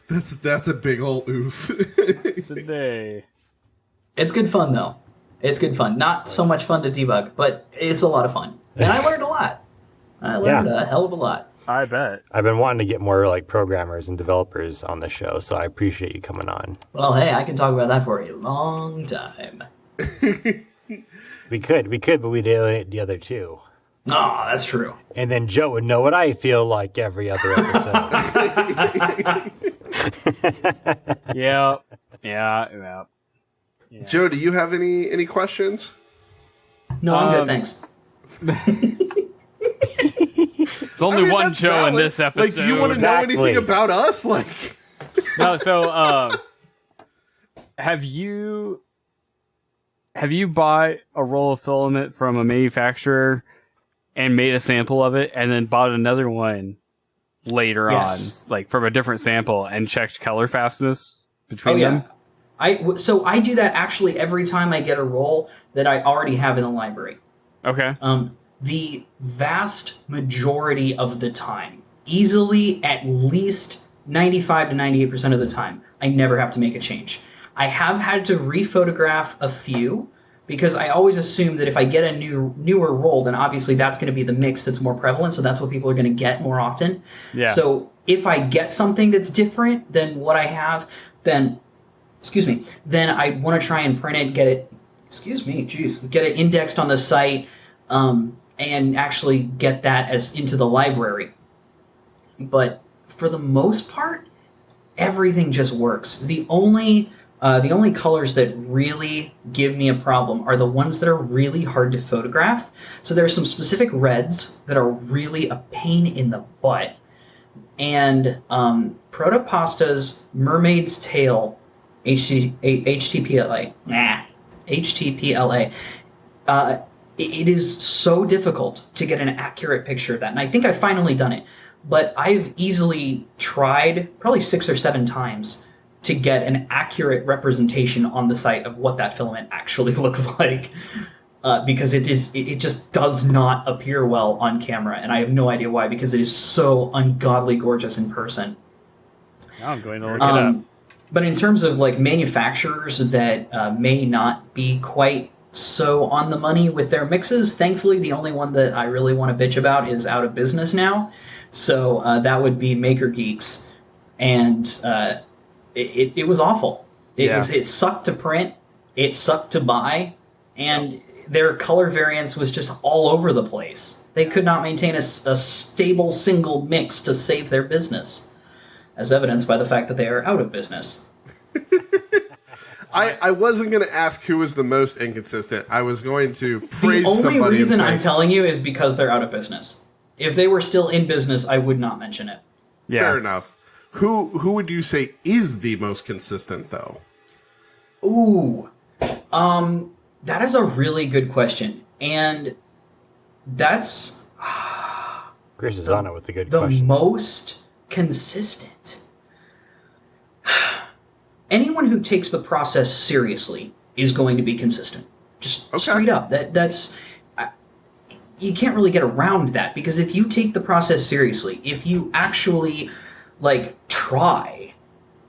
That's a big old oof. Today. It's good fun, though. It's good fun. Not so much fun to debug, but it's a lot of fun. And I learned a lot. I learned a hell of a lot. I bet. I've been wanting to get more like programmers and developers on the show, so I appreciate you coming on. Well, hey, I can talk about that for a long time. We could, but we did the other two. Oh, that's true. And then Joe would know what I feel like every other episode. Yeah. Yeah. Joe, do you have any questions? No, I'm good, thanks. There's only one that's Joe in valid. this episode. Like, do you want to know anything about us? Like, No, so have you bought a roll of filament from a manufacturer and made a sample of it and then bought another one later Yes. on, like from a different sample, and checked color fastness between Oh, yeah. them? So I do that actually every time I get a roll that I already have in the library. Okay. The vast majority of the time, easily at least 95 to 98% of the time, I never have to make a change. I have had to rephotograph a few because I always assume that if I get a newer roll, then obviously that's going to be the mix that's more prevalent, so that's what people are going to get more often. Yeah. So if I get something that's different than what I have, then I want to try and print it, get it indexed on the site, and actually get that as into the library. But for the most part, everything just works. The only colors that really give me a problem are the ones that are really hard to photograph. So there are some specific reds that are really a pain in the butt. And Protopasta's Mermaid's Tail HTPLA. It is so difficult to get an accurate picture of that. And I think I've finally done it. But I've easily tried probably 6 or 7 times to get an accurate representation on the site of what that filament actually looks like. because it just does not appear well on camera, and I have no idea why, because it is so ungodly gorgeous in person. Now I'm going to look it up. But in terms of like manufacturers that may not be quite so on the money with their mixes, thankfully the only one that I really want to bitch about is out of business now. So that would be Maker Geeks, and it was awful. It sucked to print, it sucked to buy, and their color variance was just all over the place. They could not maintain a stable single mix to save their business, as evidenced by the fact that they are out of business. I wasn't going to ask who was the most inconsistent. I was going to praise somebody. The only reason and say, I'm telling you is because they're out of business. If they were still in business, I would not mention it. Yeah. Fair enough. Who would you say is the most consistent, though? Ooh. That is a really good question. And that's... Chris is on it with the good the question. most consistent. Anyone who takes the process seriously is going to be consistent. Just straight up. That's you can't really get around that, because if you take the process seriously, if you actually like try,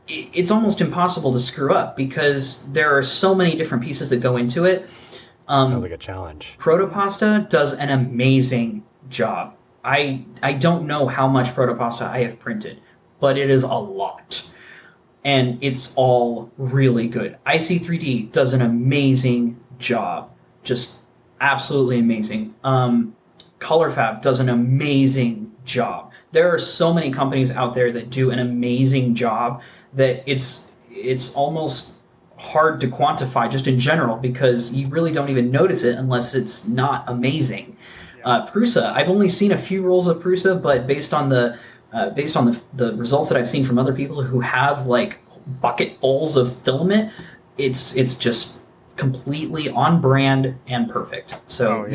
it's almost impossible to screw up, because there are so many different pieces that go into it. Sounds like a challenge. Protopasta does an amazing job. I don't know how much protopasta I have printed, but it is a lot. And it's all really good. IC3D does an amazing job. Just absolutely amazing. ColorFab does an amazing job. There are so many companies out there that do an amazing job that it's almost hard to quantify just in general, because you really don't even notice it unless it's not amazing. Prusa, I've only seen a few rolls of Prusa, but based on the results that I've seen from other people who have like bucketfuls of filament, it's just completely on brand and perfect. So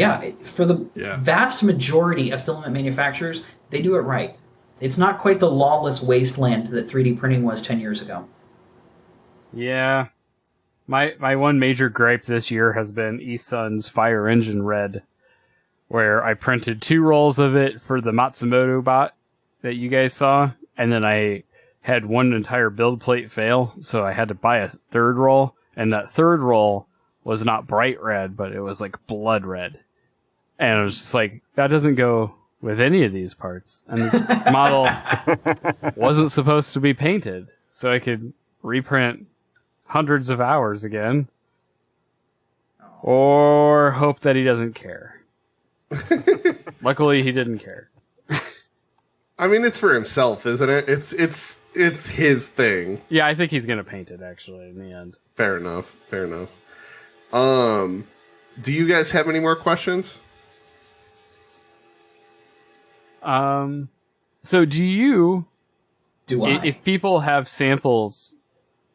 for the vast majority of filament manufacturers, they do it right. It's not quite the lawless wasteland that 3D printing was 10 years ago. Yeah. My one major gripe this year has been eSun's Fire Engine Red, where I printed 2 rolls of it for the Matsumoto bot that you guys saw, and then I had one entire build plate fail, so I had to buy a 3rd roll, and that 3rd roll was not bright red, but it was like blood red. And I was just like, that doesn't go with any of these parts. And this model wasn't supposed to be painted, so I could reprint hundreds of hours again. Or hope that he doesn't care. Luckily, he didn't care. I mean, it's for himself, isn't it? It's his thing. Yeah, I think he's gonna paint it actually in the end. Fair enough. Do you guys have any more questions? So do you? Do I? If people have samples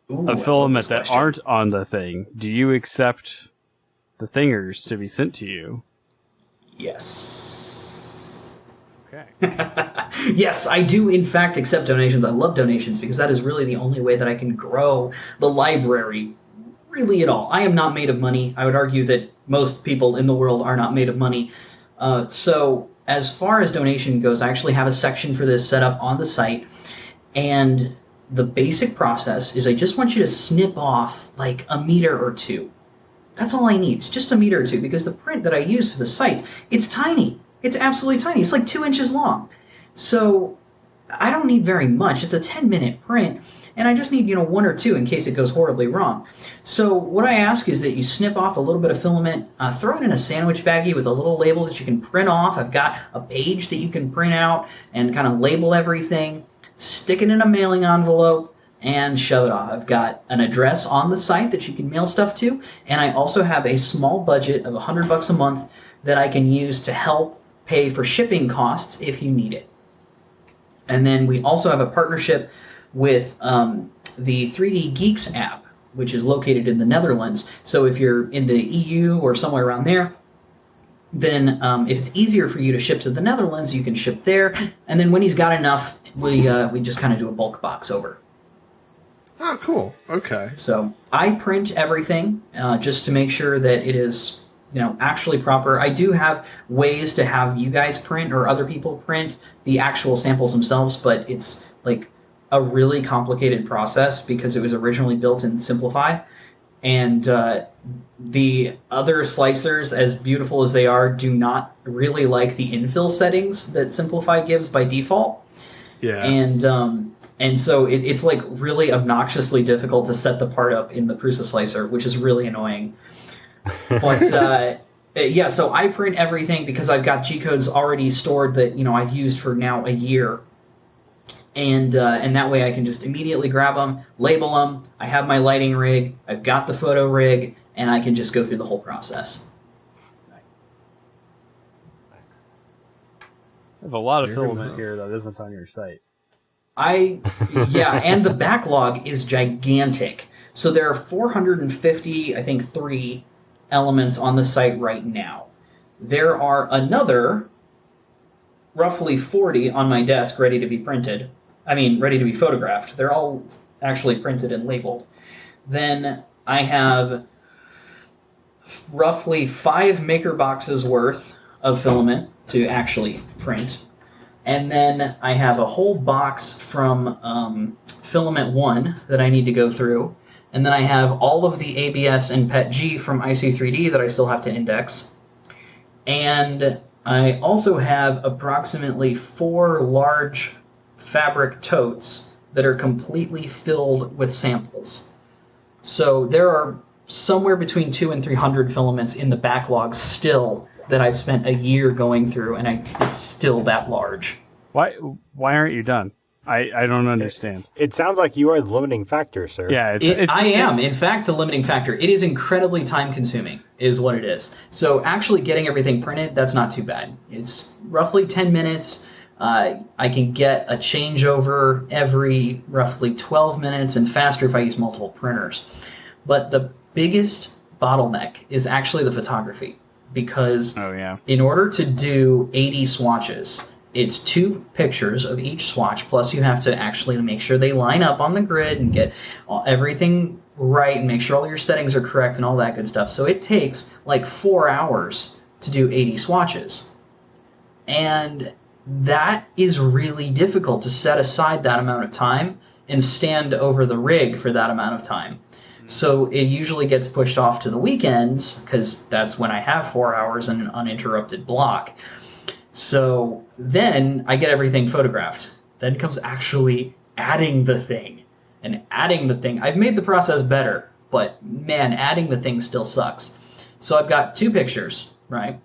of filament that question. aren't on the thing, do you accept the thingers to be sent to you? Yes. Okay. Yes, I do in fact accept donations. I love donations because that is really the only way that I can grow the library really at all. I am not made of money. I would argue that most people in the world are not made of money. So as far as donation goes, I actually have a section for this set up on the site. And the basic process is I just want you to snip off like a meter or two. That's all I need. It's just a meter or two, because the print that I use for the sites, it's tiny. It's absolutely tiny. It's like 2 inches long. So I don't need very much. It's a 10-minute print, and I just need, 1 or 2 in case it goes horribly wrong. So what I ask is that you snip off a little bit of filament, throw it in a sandwich baggie with a little label that you can print off. I've got a page that you can print out and kind of label everything, stick it in a mailing envelope, and shove it off. I've got an address on the site that you can mail stuff to, and I also have a small budget of $100 a month that I can use to help pay for shipping costs if you need it. And then we also have a partnership with the 3D Geeks app, which is located in the Netherlands. So if you're in the EU or somewhere around there, then if it's easier for you to ship to the Netherlands, you can ship there. And then when he's got enough, we just kind of do a bulk box over. Oh, cool. Okay. So I print everything just to make sure that it is actually proper. I do have ways to have you guys print or other people print the actual samples themselves, but it's like a really complicated process because it was originally built in Simplify. And the other slicers, as beautiful as they are, do not really like the infill settings that Simplify gives by default. Yeah. And so it's like really obnoxiously difficult to set the part up in the Prusa slicer, which is really annoying. But yeah, so I print everything because I've got G-codes already stored that I've used for now a year. And that way I can just immediately grab them, label them. I have my lighting rig, I've got the photo rig, and I can just go through the whole process. I have a lot of filament here that isn't on your site. Yeah, and the backlog is gigantic. So there are 450, I think, 3 elements on the site right now. There are another roughly 40 on my desk ready to be printed. Ready to be photographed. They're all actually printed and labeled. Then I have roughly 5 maker boxes worth of filament to actually print. And then I have a whole box from Filament 1 that I need to go through. And then I have all of the ABS and PETG from IC3D that I still have to index. And I also have approximately 4 large fabric totes that are completely filled with samples. So there are somewhere between 200 and 300 filaments in the backlog still that I've spent a year going through, and it's still that large. Why aren't you done? I don't understand. It sounds like you are the limiting factor, sir. Yeah, I am, in fact, the limiting factor. It is incredibly time-consuming, is what it is. So actually getting everything printed, that's not too bad. It's roughly 10 minutes. I can get a changeover every roughly 12 minutes, and faster if I use multiple printers. But the biggest bottleneck is actually the photography, because in order to do 80 swatches, it's 2 pictures of each swatch, plus you have to actually make sure they line up on the grid and get everything right and make sure all your settings are correct and all that good stuff. So it takes like 4 hours to do 80 swatches. And that is really difficult to set aside that amount of time and stand over the rig for that amount of time. So it usually gets pushed off to the weekends because that's when I have 4 hours and an uninterrupted block. So then I get everything photographed. Then comes actually adding the thing. And adding the thing, I've made the process better, but man, adding the thing still sucks. So I've got 2 pictures, right?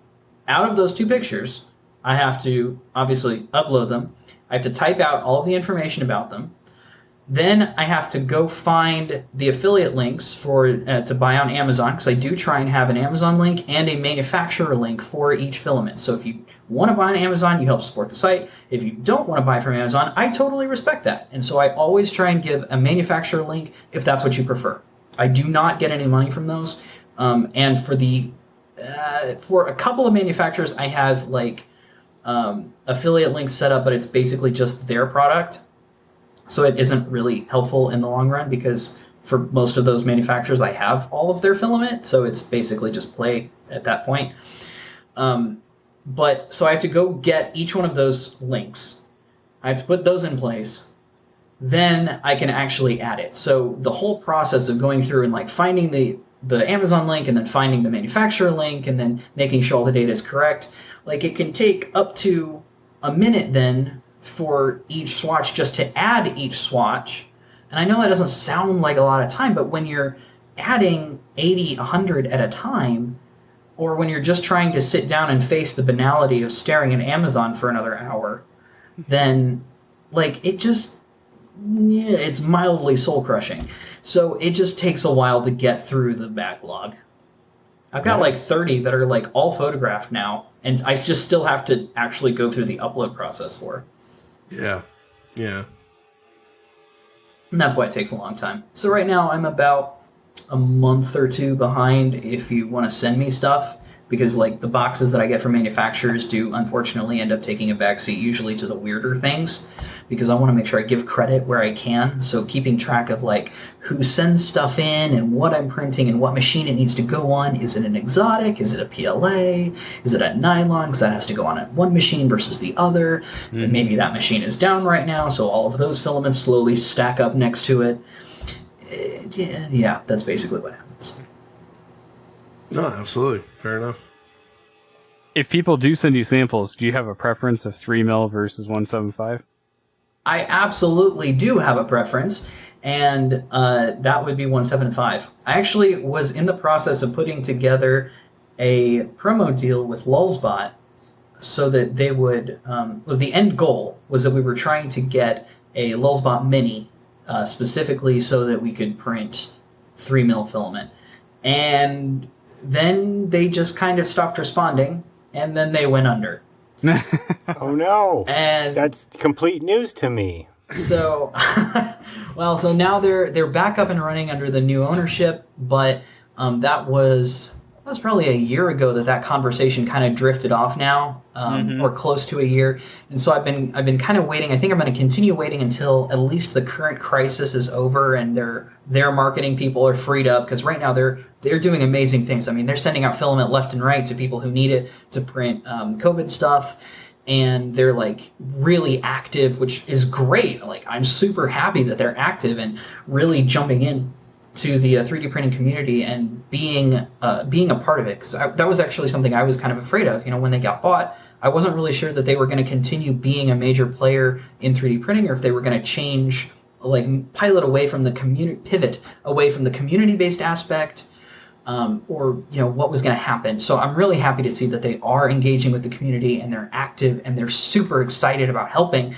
Out of those 2 pictures, I have to obviously upload them. I have to type out all of the information about them. Then I have to go find the affiliate links for to buy on Amazon, because I do try and have an Amazon link and a manufacturer link for each filament. So if you want to buy on Amazon, you help support the site. If you don't want to buy from Amazon, I totally respect that. And so I always try and give a manufacturer link if that's what you prefer. I do not get any money from those. And for a couple of manufacturers, I have like affiliate links set up, but it's basically just their product. So it isn't really helpful in the long run, because for most of those manufacturers, I have all of their filament. So it's basically just play at that point. But so I have to go get each one of those links. I have to put those in place. Then I can actually add it. So the whole process of going through and like finding the Amazon link and then finding the manufacturer link and then making sure all the data is correct, like it can take up to a minute then for each swatch just to add each swatch. And I know that doesn't sound like a lot of time, but when you're adding 80, 100 at a time, or when you're just trying to sit down and face the banality of staring at Amazon for another hour, then like it's mildly soul crushing. So it just takes a while to get through the backlog. I've got like 30 that are like all photographed now, and I just still have to actually go through the upload process for. Yeah. And that's why it takes a long time. So right now I'm about a month or 2 behind if you want to send me stuff. because like the boxes that I get from manufacturers do unfortunately end up taking a backseat usually to the weirder things, because I want to make sure I give credit where I can. So keeping track of like who sends stuff in and what I'm printing and what machine it needs to go on. Is it an exotic? Is it a PLA? Is it a nylon? Because that has to go on at one machine versus the other. And maybe that machine is down right now, so all of those filaments slowly stack up next to it. Yeah, that's basically what happens. No, absolutely. Fair enough. If people do send you samples, do you have a preference of 3mm versus 175? I absolutely do have a preference, and that would be 175. I actually was in the process of putting together a promo deal with Lulzbot so that they would... the end goal was that we were trying to get a Lulzbot Mini specifically so that we could print 3mm filament. And then they just kind of stopped responding, and then they went under. Oh no! And that's complete news to me. So, so now they're back up and running under the new ownership, but that was probably a year ago that conversation kind of drifted off now, or close to a year. And so I've been kind of waiting. I think I'm going to continue waiting until at least the current crisis is over and their marketing people are freed up, because right now they're doing amazing things. I mean, they're sending out filament left and right to people who need it to print COVID stuff. And they're like really active, which is great. Like, I'm super happy that they're active and really jumping in to the 3D printing community and being a part of it. Because that was actually something I was kind of afraid of. You know, when they got bought, I wasn't really sure that they were going to continue being a major player in 3D printing, or if they were going to change, like pivot away from the community-based aspect. Or what was going to happen. So I'm really happy to see that they are engaging with the community and they're active and they're super excited about helping.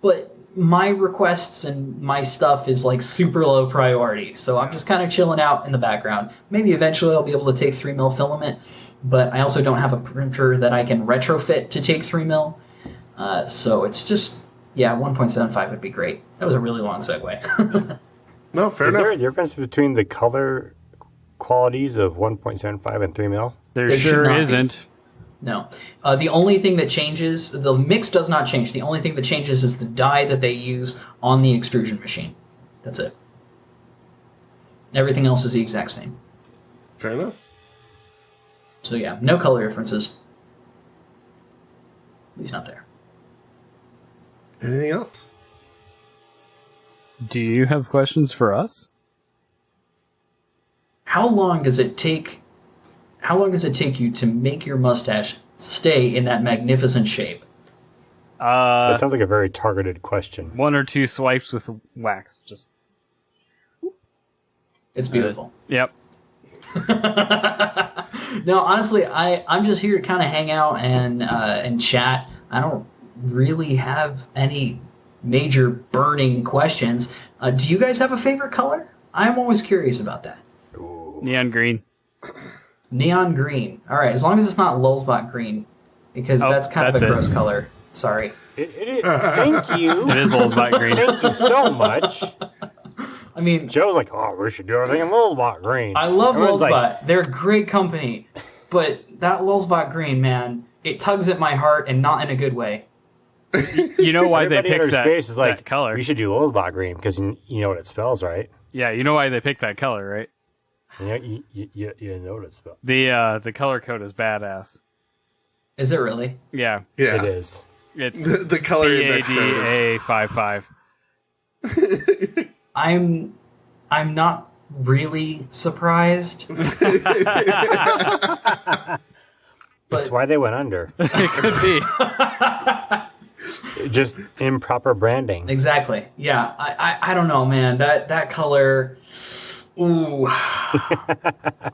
But my requests and my stuff is like super low priority, so I'm just kind of chilling out in the background. Maybe eventually I'll be able to take 3mm filament, but I also don't have a printer that I can retrofit to take 3mm. So it's just 1.75 would be great. That was a really long segue. No, fair enough. Is there a difference between the color qualities of 1.75 and 3mm? There sure isn't. No. The only thing that changes, the mix does not change. The only thing that changes is the dye that they use on the extrusion machine. That's it. Everything else is the exact same. Fair enough. So yeah, no color differences. At least not there. Anything else? Do you have questions for us? How long does it take you to make your mustache stay in that magnificent shape? That sounds like a very targeted question. 1 or 2 swipes with wax. Just. It's beautiful. Yep. No, honestly, I'm just here to kind of hang out and chat. I don't really have any major burning questions. Do you guys have a favorite color? I'm always curious about that. Neon green. Neon green. All right, as long as it's not Lulzbot green, because that's kind of a gross color. Sorry. It is. Thank you. It is Lulzbot green. Thank you so much. I mean, Joe's like, we should do everything in Lulzbot green. I love Everyone's Lulzbot. like, They're a great company, but that Lulzbot green, man, it tugs at my heart and not in a good way. You know why they everybody in picked our space is like, that color? We should do Lulzbot green because you know what it spells, right? Yeah, you know why they picked that color, right? You know what it spells. The color code is badass. Is it really? Yeah. Yeah. It is. It's The color index code is... BADA55. I'm not really surprised. That's why they went under. It could be. Just improper branding. Exactly. Yeah. I don't know, man. That color. Ooh.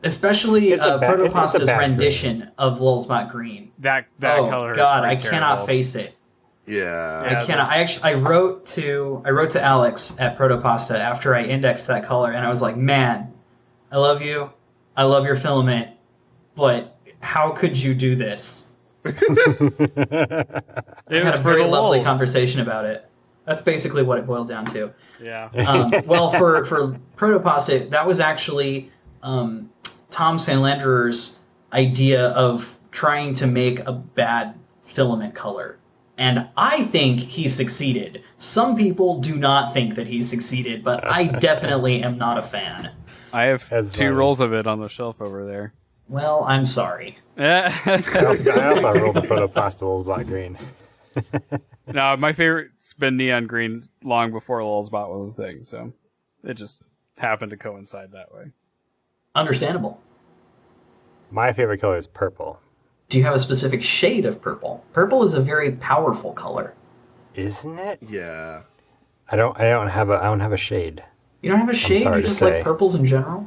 Especially Protopasta's rendition of Lulzbot green. That color. God, is I pretty cannot terrible. face it. Yeah. I cannot. I wrote to Alex at Protopasta after I indexed that color, and I was like, man, I love you. I love your filament, but how could you do this? It I was had a for very the lovely lulz. conversation about it. That's basically what it boiled down to. Yeah. Well, for Protopasta, that was actually Tom Sanlanderer's idea of trying to make a bad filament color. And I think he succeeded. Some people do not think that he succeeded, but I definitely am not a fan. I have That's two funny. rolls of it on the shelf over there. Well, I'm sorry. No, I also rolled the Protoplastil's black green. my favorite's been neon green long before Lulzbot was a thing, so it just happened to coincide that way. Understandable. My favorite color is purple. Do you have a specific shade of purple? Purple is a very powerful color. Isn't it? Yeah. I don't have a shade. You don't have a shade? sorry You to just say. like purples in general?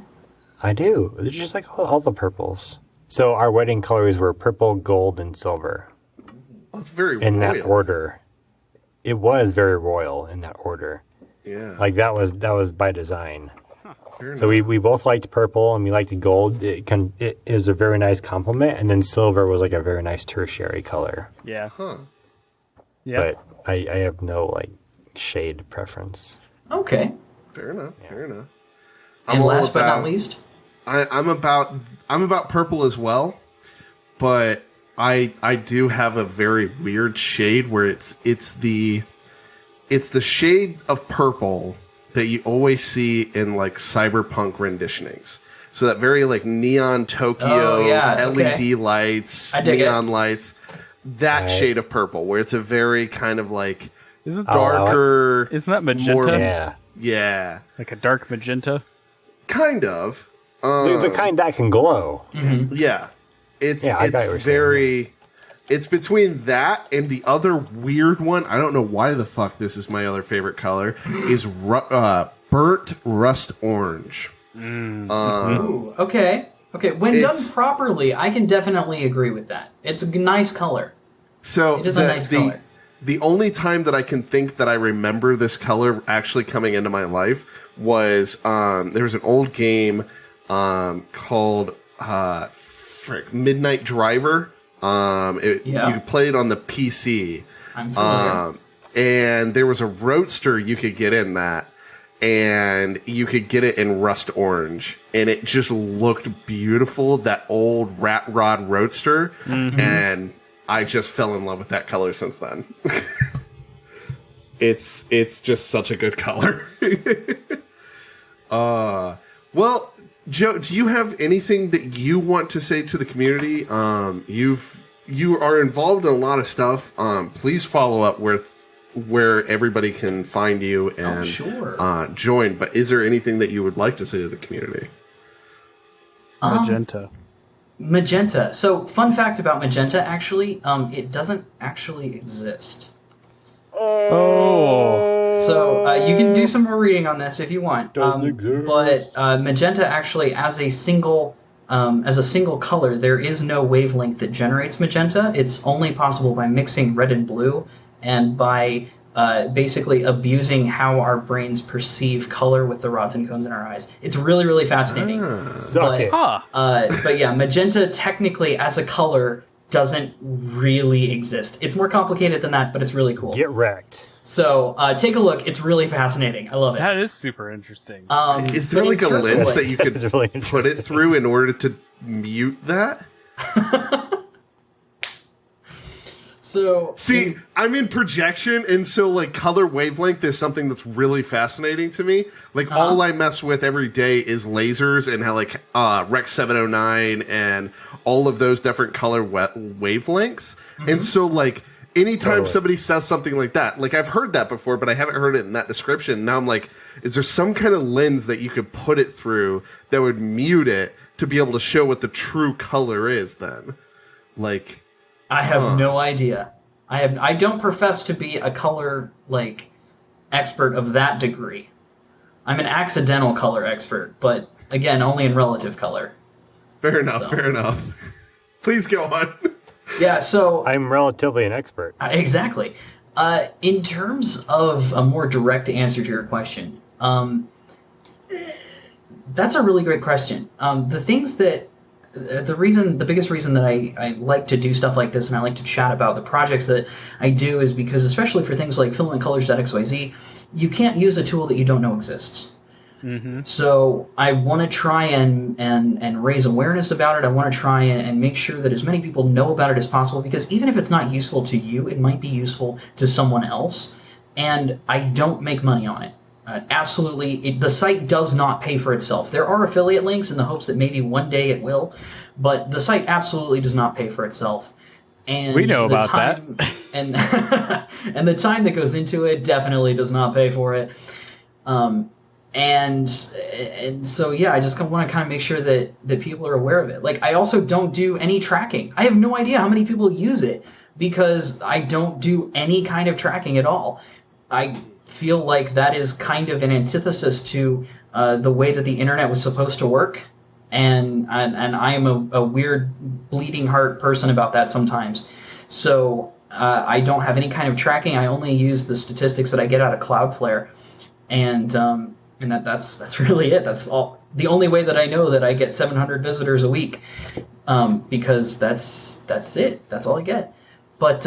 I do. It's just like all the purples. So our wedding colors were purple, gold, and silver. That's very In royal. that order. It was very royal in that order. Yeah. Like that was by design. Fair So enough. we both liked purple and we liked gold. It is a very nice complement, and then silver was like a very nice tertiary color. Yeah. Huh. Yeah. But I have no like shade preference. Okay. Fair enough. Fair enough. And all last but not about- least? I'm about purple as well, but I do have a very weird shade where it's the shade of purple that you always see in like cyberpunk renditionings. So that very like neon Tokyo Oh, yeah, LED okay. lights, I dig it. neon lights, that Right. shade of purple where it's a very kind of like Isn't darker. Isn't that magenta? more- Yeah. Yeah, Like a dark magenta? kind of. The kind that can glow. Yeah, it's Yeah, I got what you're it's saying, very. It's between that and the other weird one. I don't know why the fuck this is my other favorite color. Is burnt rust orange. Ooh, okay. Okay, when done It's- properly, I can definitely agree with that. It's a nice color. So It is a nice color. The only time that I can think that I remember this color actually coming into my life was there was an old game called Midnight Driver. Yeah. You played on the PC. I'm familiar. And there was a roadster you could get in that, and you could get it in rust orange, and it just looked beautiful, that old rat rod roadster, and I just fell in love with that color since then. It's just such a good color. Well, Joe, do you have anything that you want to say to the community? You are involved in a lot of stuff. Please follow up with where everybody can find you and sure. join. But is there anything that you would like to say to the community? Magenta. Magenta. So, fun fact about magenta, actually, it doesn't actually exist. Oh. So, you can do some more reading on this if you want. Doesn't exist. But magenta actually, as a single color, there is no wavelength that generates magenta. It's only possible by mixing red and blue, and by basically abusing how our brains perceive color with the rods and cones in our eyes. It's really, really fascinating. Suck it. Huh. But yeah, magenta technically as a color doesn't really exist. It's more complicated than that, but it's really cool. Get wrecked. So take a look. It's really fascinating. I love it. That is super interesting. Is there but in like a terms of, lens like- that you could It's really put it through in order to mute that? So See, I'm in projection, and so like color wavelength is something that's really fascinating to me. Like all I mess with every day is lasers and how like Rex 709 and all of those different color wavelengths. And so like anytime Totally. somebody says something like that, like I've heard that before, but I haven't heard it in that description. Now I'm like, is there some kind of lens that you could put it through that would mute it to be able to show what the true color is then? Like, I have no idea. I don't profess to be a color expert of that degree. I'm an accidental color expert, but again, only in relative color. fair enough, fair enough. Please go on. Yeah, so I'm relatively an expert. exactly. In terms of a more direct answer to your question, that's a really great question. The biggest reason that I like to do stuff like this and I like to chat about the projects that I do is because, especially for things like filamentcolors.xyz, you can't use a tool that you don't know exists. So I want to try and raise awareness about it. I want to try and make sure that as many people know about it as possible, because even if it's not useful to you, it might be useful to someone else. And I don't make money on it. Absolutely, the site does not pay for itself. There are affiliate links in the hopes that maybe one day it will, but the site absolutely does not pay for itself. And we know about that. And, and the time that goes into it definitely does not pay for it. And so, yeah, I just want to kind of make sure that people are aware of it. Like, I also don't do any tracking. I have no idea how many people use it because I don't do any kind of tracking at all. I feel like that is kind of an antithesis to the way that the internet was supposed to work. And I am a weird bleeding heart person about that sometimes. So I don't have any kind of tracking. I only use the statistics that I get out of Cloudflare. And that's really it. That's all. The only way that I know that I get 700 visitors a week, because that's it. That's all I get. But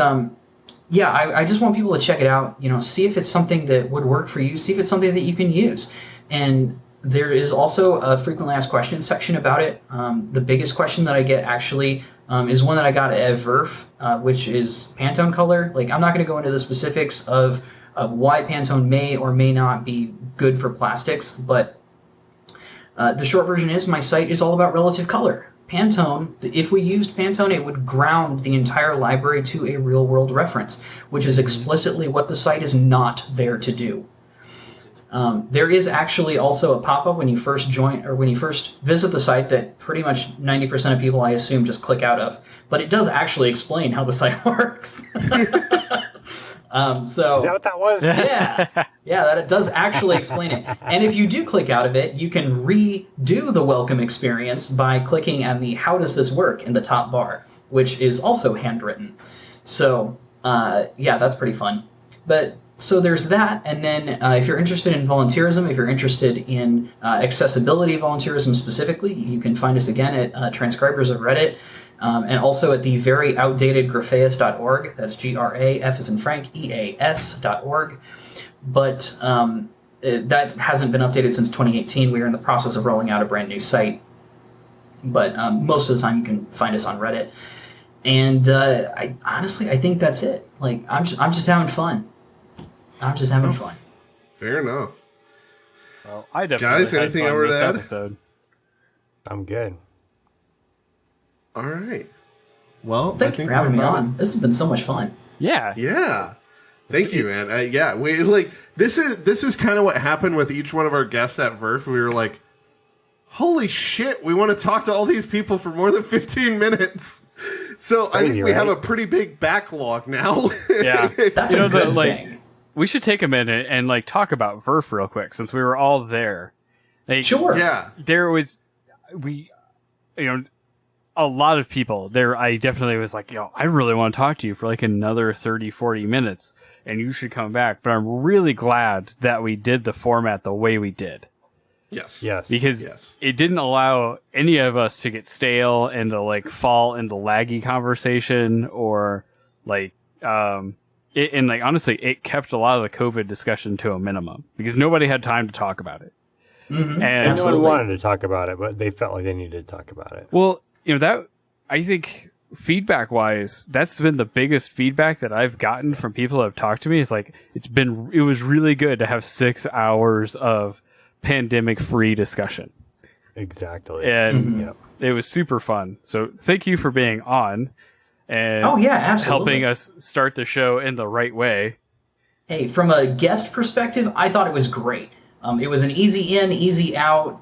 yeah, I just want people to check it out. See if it's something that would work for you. See if it's something that you can use. And there is also a frequently asked questions section about it. The biggest question that I get actually is one that I got at VRF, which is Pantone color. Like, I'm not going to go into the specifics of why Pantone may or may not be good for plastics, but the short version is my site is all about relative color. Pantone, if we used Pantone, it would ground the entire library to a real-world reference, which is explicitly what the site is not there to do. There is actually also a pop-up when you first join or when you first visit the site that pretty much 90% of people, I assume, just click out of. But it does actually explain how the site works. So is that what that was? Yeah, that it does actually explain it. And if you do click out of it, you can redo the welcome experience by clicking on the "How does this work?" in the top bar, which is also handwritten. So yeah, that's pretty fun. But so there's that, and then if you're interested in volunteerism, if you're interested in accessibility volunteerism specifically, you can find us again at Transcribers of Reddit. And also at the very outdated grapheus.org. That's GRAF as in Frank, EAS.org. But that hasn't been updated since 2018. We are in the process of rolling out a brand new site. But most of the time you can find us on Reddit. And I think that's it. Like, I'm just having fun. I'm just having fun. Fair enough. Well, I definitely Guys, had anything fun over this to add? episode. I'm good. All right. Well, Thank you for having me on. This has been so much fun. Yeah. Yeah. Thank you, man. Yeah, we this is kind of what happened with each one of our guests at VRF. We were like, holy shit, we want to talk to all these people for more than 15 minutes. So I think we have a pretty big backlog now. Yeah. That's a good thing. We should take a minute and talk about VRF real quick, since we were all there. Sure. Yeah. There was a lot of people there. I definitely was like, I really want to talk to you for another 30, 40 minutes, and you should come back. But I'm really glad that we did the format the way we did. Yes. Because it didn't allow any of us to get stale and to fall into laggy conversation or honestly, it kept a lot of the COVID discussion to a minimum because nobody had time to talk about it. Mm-hmm. And no one wanted to talk about it, but they felt like they needed to talk about it. Well, that I think feedback wise, that's been the biggest feedback that I've gotten from people who have talked to me. It's it was really good to have 6 hours of pandemic free discussion. Exactly. And it was super fun. So thank you for being on and helping us start the show in the right way. Hey, from a guest perspective, I thought it was great. It was an easy in, easy out,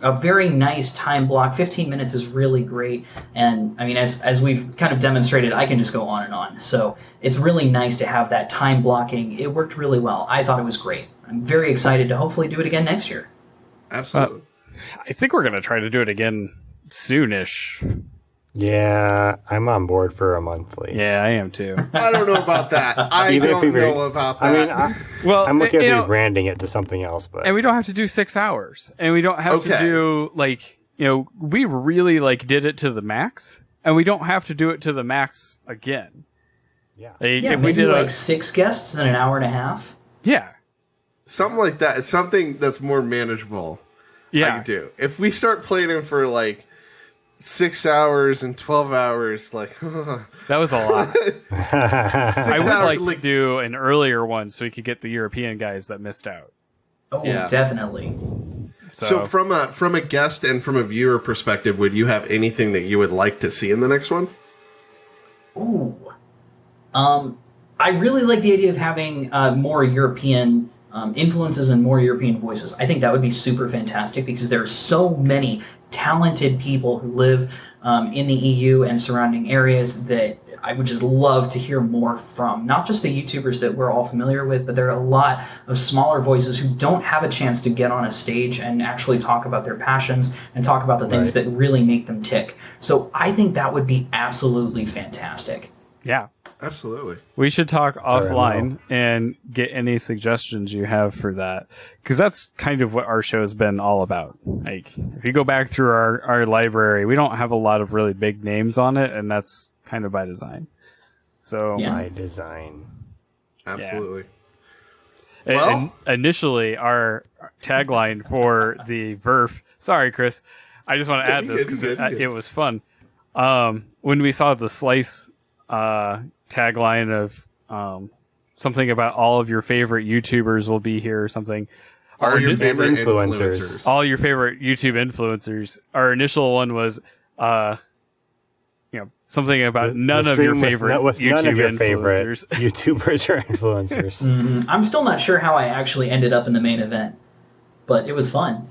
a very nice time block. 15 minutes is really great. And I mean, as we've kind of demonstrated, I can just go on and on. So it's really nice to have that time blocking. It worked really well. I thought it was great. I'm very excited to hopefully do it again next year. Absolutely. I think we're going to try to do it again soonish. Yeah, I'm on board for a monthly. Yeah, I am too. I don't know about that. I don't know about that. I mean, I'm looking at rebranding it to something else, but and we don't have to do 6 hours, and we don't have to do we really did it to the max, and we don't have to do it to the max again. Yeah, if we did 6 guests in an hour and a half. Yeah. something like that. It's something that's more manageable. I Yeah. could do. If we start playing him for like 6 hours and 12 hours, like That was a lot. I would hours, like to do an earlier one so we could get the European guys that missed out. Oh, Yeah. definitely. So from a guest and from a viewer perspective, would you have anything that you would like to see in the next one? Ooh. I really like the idea of having more European influences and more European voices. I think that would be super fantastic because there are so many talented people who live in the EU and surrounding areas that I would just love to hear more from. Not just the YouTubers that we're all familiar with, but there are a lot of smaller voices who don't have a chance to get on a stage and actually talk about their passions and talk about the things that really make them tick. So I think that would be absolutely fantastic. Yeah. Absolutely. We should talk Sorry, offline and get any suggestions you have for that. Because that's kind of what our show's been all about. Like, if you go back through our library, we don't have a lot of really big names on it, and that's kind of by design. So, Yeah. By design. Absolutely. and initially, our tagline for the VERF, sorry, Chris, I just want to add this because it was fun. When we saw the Slice tagline of something about all of your favorite YouTubers will be here or something. All your favorite influencers. influencers. All your favorite YouTube influencers. Our initial one was, something about none of your favorite YouTube none of your favorite influencers. YouTubers or influencers. I'm still not sure how I actually ended up in the main event, but it was fun.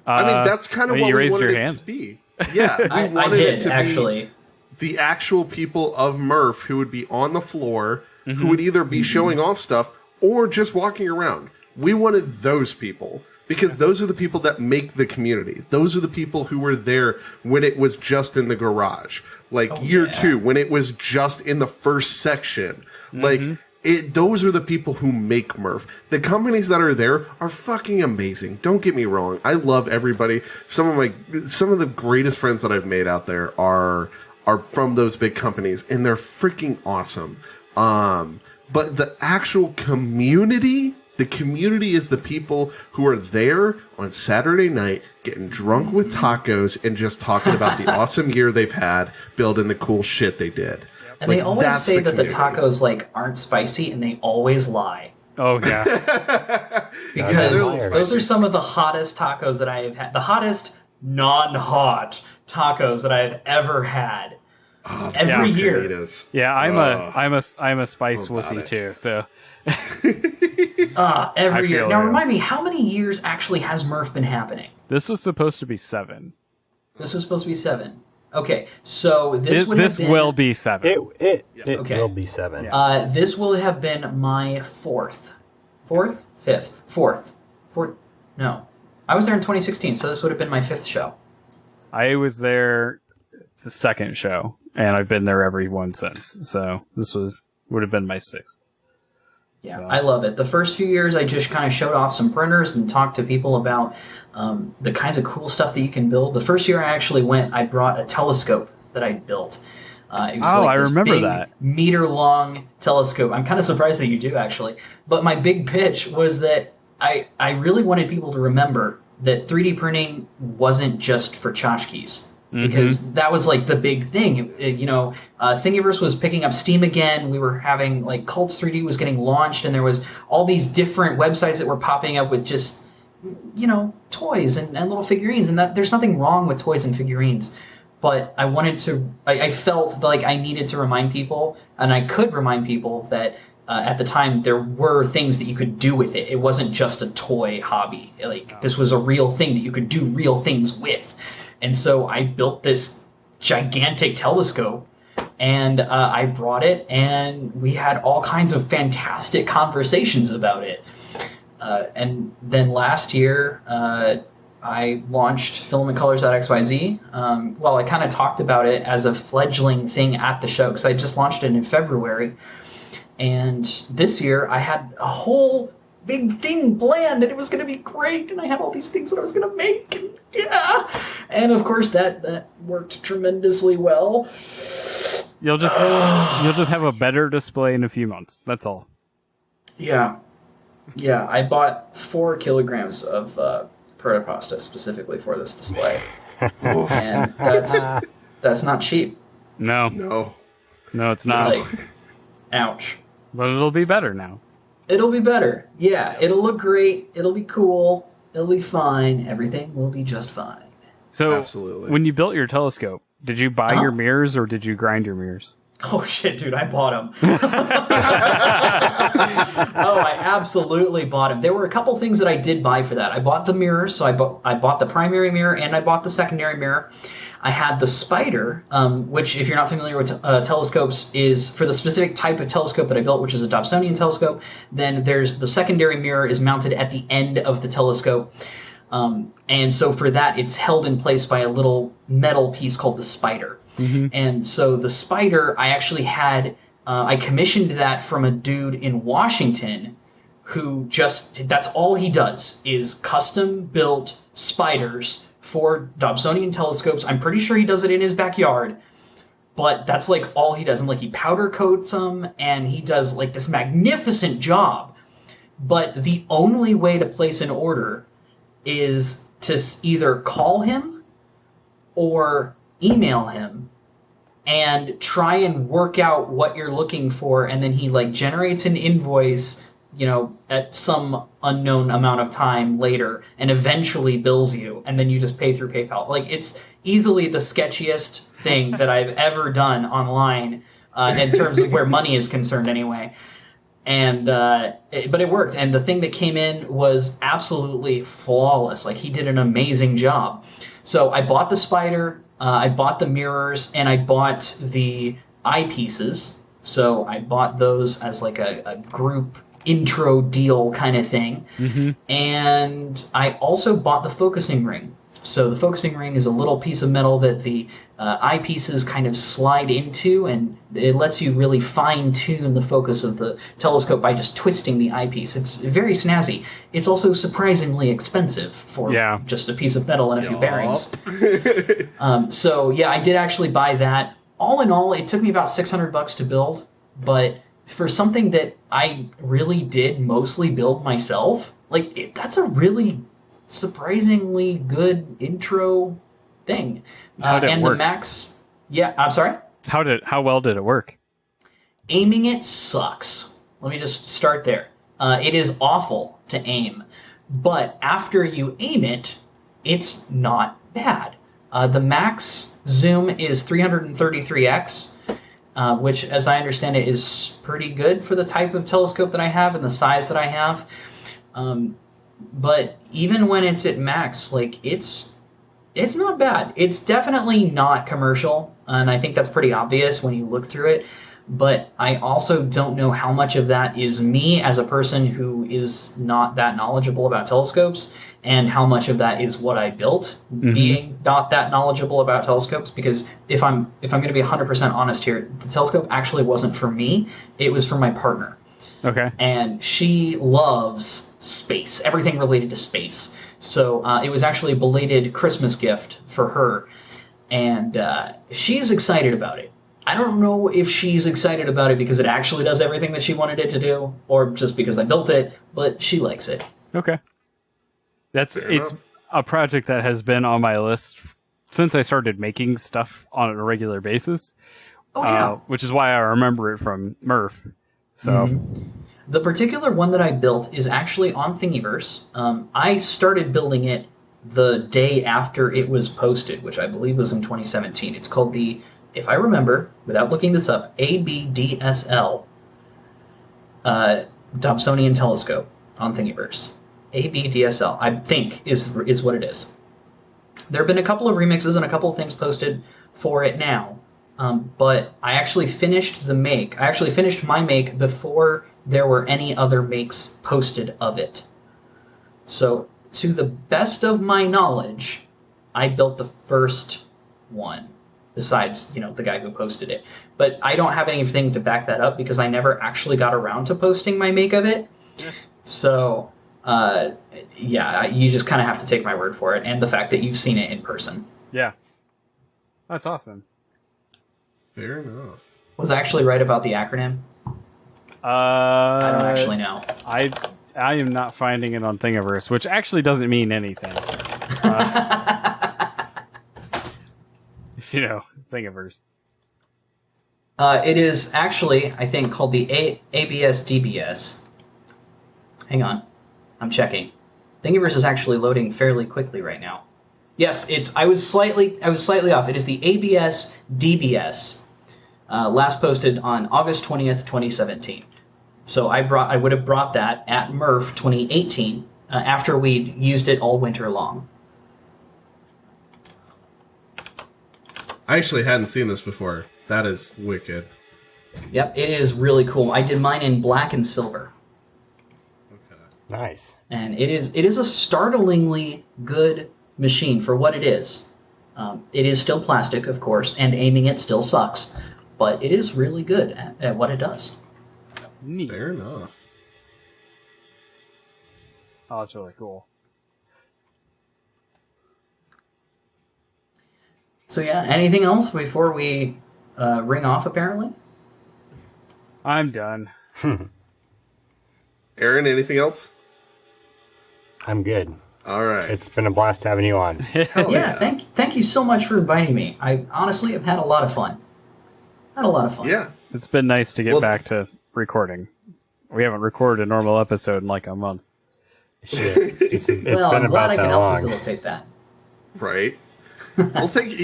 I mean, that's kind of what you we raised wanted your it hand. to be. Yeah, we I wanted did, it to actually. be the actual people of Murph who would be on the floor, Mm-hmm. who would either be showing off stuff or just walking around. We wanted those people because those are the people that make the community. Those are the people who were there when it was just in the garage. Like year 2, when it was just in the first section. Like, those are the people who make Murph. The companies that are there are fucking amazing. Don't get me wrong. I love everybody. Some of the greatest friends that I've made out there are from those big companies, and they're freaking awesome. But the actual community, the community is the people who are there on Saturday night getting drunk with tacos and just talking about the awesome year they've had, building the cool shit they did. And Like, they always that's say that the community. tacos aren't spicy, and they always lie. Oh, yeah. Because hilarious. those are some of the hottest tacos that I have had. The hottest non-hot tacos that I have ever had. Every year. Potatoes. Yeah, I'm a spice About wussy it. too. So Every year. feel Now you. remind me, how many years actually has Murph been happening? this was supposed to be 7. This is supposed to be 7. Okay, so this would have This been, will be 7. It Okay. will be 7. Yeah. this will have been my 4th, 5th, 4th. No, I was there in 2016, so this would have been my 5th show. I was there the 2nd show, and I've been there every one since. So this would have been my 6th. Yeah, So- I love it. The first few years, I just kind of showed off some printers and talked to people about the kinds of cool stuff that you can build. The first year I actually went, I brought a telescope that I built. It was Oh, I this remember big that. meter-long telescope. I'm kind of surprised that you do, actually. But my big pitch was that I really wanted people to remember that 3D printing wasn't just for tchotchkes. Because that was like the big thing. Thingiverse was picking up steam again. We were having like Cults 3D was getting launched, and there was all these different websites that were popping up with just toys and little figurines. And that there's nothing wrong with toys and figurines, but I felt like I needed to remind people, and I could remind people that at the time there were things that you could do with it. It wasn't just a toy hobby. Like this was a real thing that you could do real things with. And so I built this gigantic telescope, and I brought it, and we had all kinds of fantastic conversations about it. And then last year, I launched filamentcolors.xyz. I kind of talked about it as a fledgling thing at the show, because I just launched it in February. And this year, I had a whole big thing planned, and it was going to be great, and I had all these things that I was going to make, and of course that worked tremendously well. You'll just have a better display in a few months. That's all. Yeah, Yeah, I bought 4 kilograms of protopasta specifically for this display, and that's not cheap. No, No. no, it's not. Like, ouch. But it'll be better now. It'll be better. Yeah, it'll look great. It'll be cool. It'll be fine. Everything will be just fine. So, Absolutely. when you built your telescope, did you buy your mirrors or did you grind your mirrors? Oh shit, dude, I bought them. Oh, I absolutely bought them. There were a couple things that I did buy for that. I bought the mirrors, so I bought the primary mirror and I bought the secondary mirror. I had the spider, which, if you're not familiar with telescopes, is for the specific type of telescope that I built, which is a Dobsonian telescope. Then there's the secondary mirror is mounted at the end of the telescope. And so for that, it's held in place by a little metal piece called the spider. Mm-hmm. And so the spider, I actually had, I commissioned that from a dude in Washington who that's all he does is custom built spiders for Dobsonian telescopes. I'm pretty sure he does it in his backyard, but that's like all he does. And like he powder coats them and he does like this magnificent job. But the only way to place an order is to either call him or email him and try and work out what you're looking for, and then he like generates an invoice, at some unknown amount of time later, and eventually bills you, and then you just pay through PayPal. Like, it's easily the sketchiest thing that I've ever done online in terms of where money is concerned anyway. And but it worked, and the thing that came in was absolutely flawless. Like, he did an amazing job. So I bought the spider, I bought the mirrors, and I bought the eyepieces. So I bought those as like a group intro deal kind of thing. Mm-hmm. And I also bought the focusing ring. So the focusing ring is a little piece of metal that the eyepieces kind of slide into, and it lets you really fine-tune the focus of the telescope by just twisting the eyepiece. It's very snazzy. It's also surprisingly expensive for just a piece of metal and a few bearings. So yeah, I did actually buy that. All in all, it took me about $600 to build, but for something that I really did mostly build myself, that's a really surprisingly good intro thing. How did it work? The max, I'm sorry? How well did it work? Aiming it sucks. Let me just start there. It is awful to aim, but after you aim it, it's not bad. The max zoom is 333x, which, as I understand it, is pretty good for the type of telescope that I have and the size that I have. But even when it's at max, it's not bad. It's definitely not commercial, and I think that's pretty obvious when you look through it. But I also don't know how much of that is me as a person who is not that knowledgeable about telescopes, and how much of that is what I built, being not that knowledgeable about telescopes. Because if I'm going to be 100% honest here, the telescope actually wasn't for me; it was for my partner. Okay. And she loves space, everything related to space. So it was actually a belated Christmas gift for her, and she's excited about it. I don't know if she's excited about it because it actually does everything that she wanted it to do, or just because I built it, but she likes it. Okay. It's a project that has been on my list since I started making stuff on a regular basis. Oh, yeah. Which is why I remember it from Murph. So The particular one that I built is actually on Thingiverse. I started building it the day after it was posted, which I believe was in 2017. It's called the, if I remember, without looking this up, ABDSL Dobsonian Telescope on Thingiverse. ABDSL, I think, is what it is. There have been a couple of remixes and a couple of things posted for it now. But I actually finished the make. I actually finished my make before there were any other makes posted of it. So, to the best of my knowledge, I built the first one, besides, the guy who posted it. But I don't have anything to back that up because I never actually got around to posting my make of it. Yeah. So, you just kind of have to take my word for it, and the fact that you've seen it in person. Yeah. That's awesome. Fair enough. Was I actually right about the acronym? I don't actually know. I I am not finding it on Thingiverse, which actually doesn't mean anything. Thingiverse. It is actually, I think, called the ABS DBS. Hang on, I'm checking. Thingiverse is actually loading fairly quickly right now. Yes, I was slightly off. It is the ABS DBS. Last posted on August 20th, 2017. So I would have brought that at Murph 2018 after we'd used it all winter long. I actually hadn't seen this before. That is wicked. Yep, it is really cool. I did mine in black and silver. Okay. Nice. And it is a startlingly good machine for what it is. It is still plastic, of course, and aiming it still sucks, but it is really good at what it does. Neat. Fair enough. Oh, that's really cool. So yeah, anything else before we ring off, apparently? I'm done. Aaron, anything else? I'm good. All right. It's been a blast having you on. Hell Yeah, thank you so much for inviting me. I honestly have had a lot of fun. Yeah. It's been nice to get back to recording. We haven't recorded a normal episode in like a month. Shit. It's Well, been I'm glad about I that can help long. facilitate that. Right. Well, thank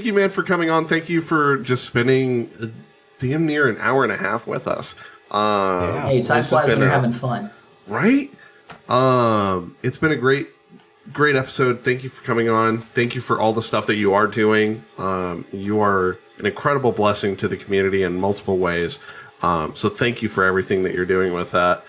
you, man, for coming on. Thank you for just spending damn near an hour and a half with us. Hey, time this has flies when been you're a- having fun. Right? It's been a great episode. Thank you for coming on. Thank you for all the stuff that you are doing. You are an incredible blessing to the community in multiple ways. So thank you for everything that you're doing with that.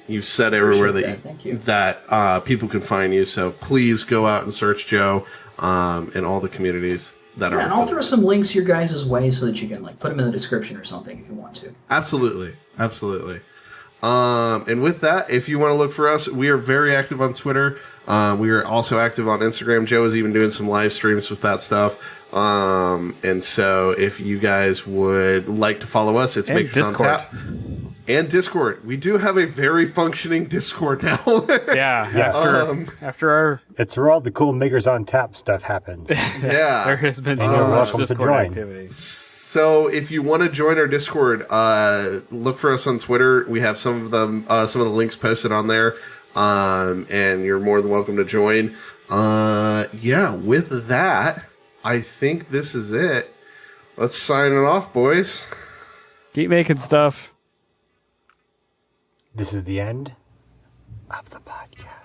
You've said everywhere that people can find you. So please go out and search Joe in all the communities that are. Yeah, and I'll throw some links your guys' way so that you can put them in the description or something if you want to. Absolutely. And with that, if you want to look for us, we are very active on Twitter. We are also active on Instagram. Joe is even doing some live streams with that stuff. And so if you guys would like to follow us, it's Makers on Tap. And Discord. We do have a very functioning Discord now. Yeah. After our... It's where all the cool Makers on Tap stuff happens. Yeah. There has been so you're much welcome to Discord join. activity. So if you want to join our Discord, look for us on Twitter. We have some of the links posted on there. And you're more than welcome to join. With that, I think this is it. Let's sign it off, boys. Keep making stuff. This is the end of the podcast.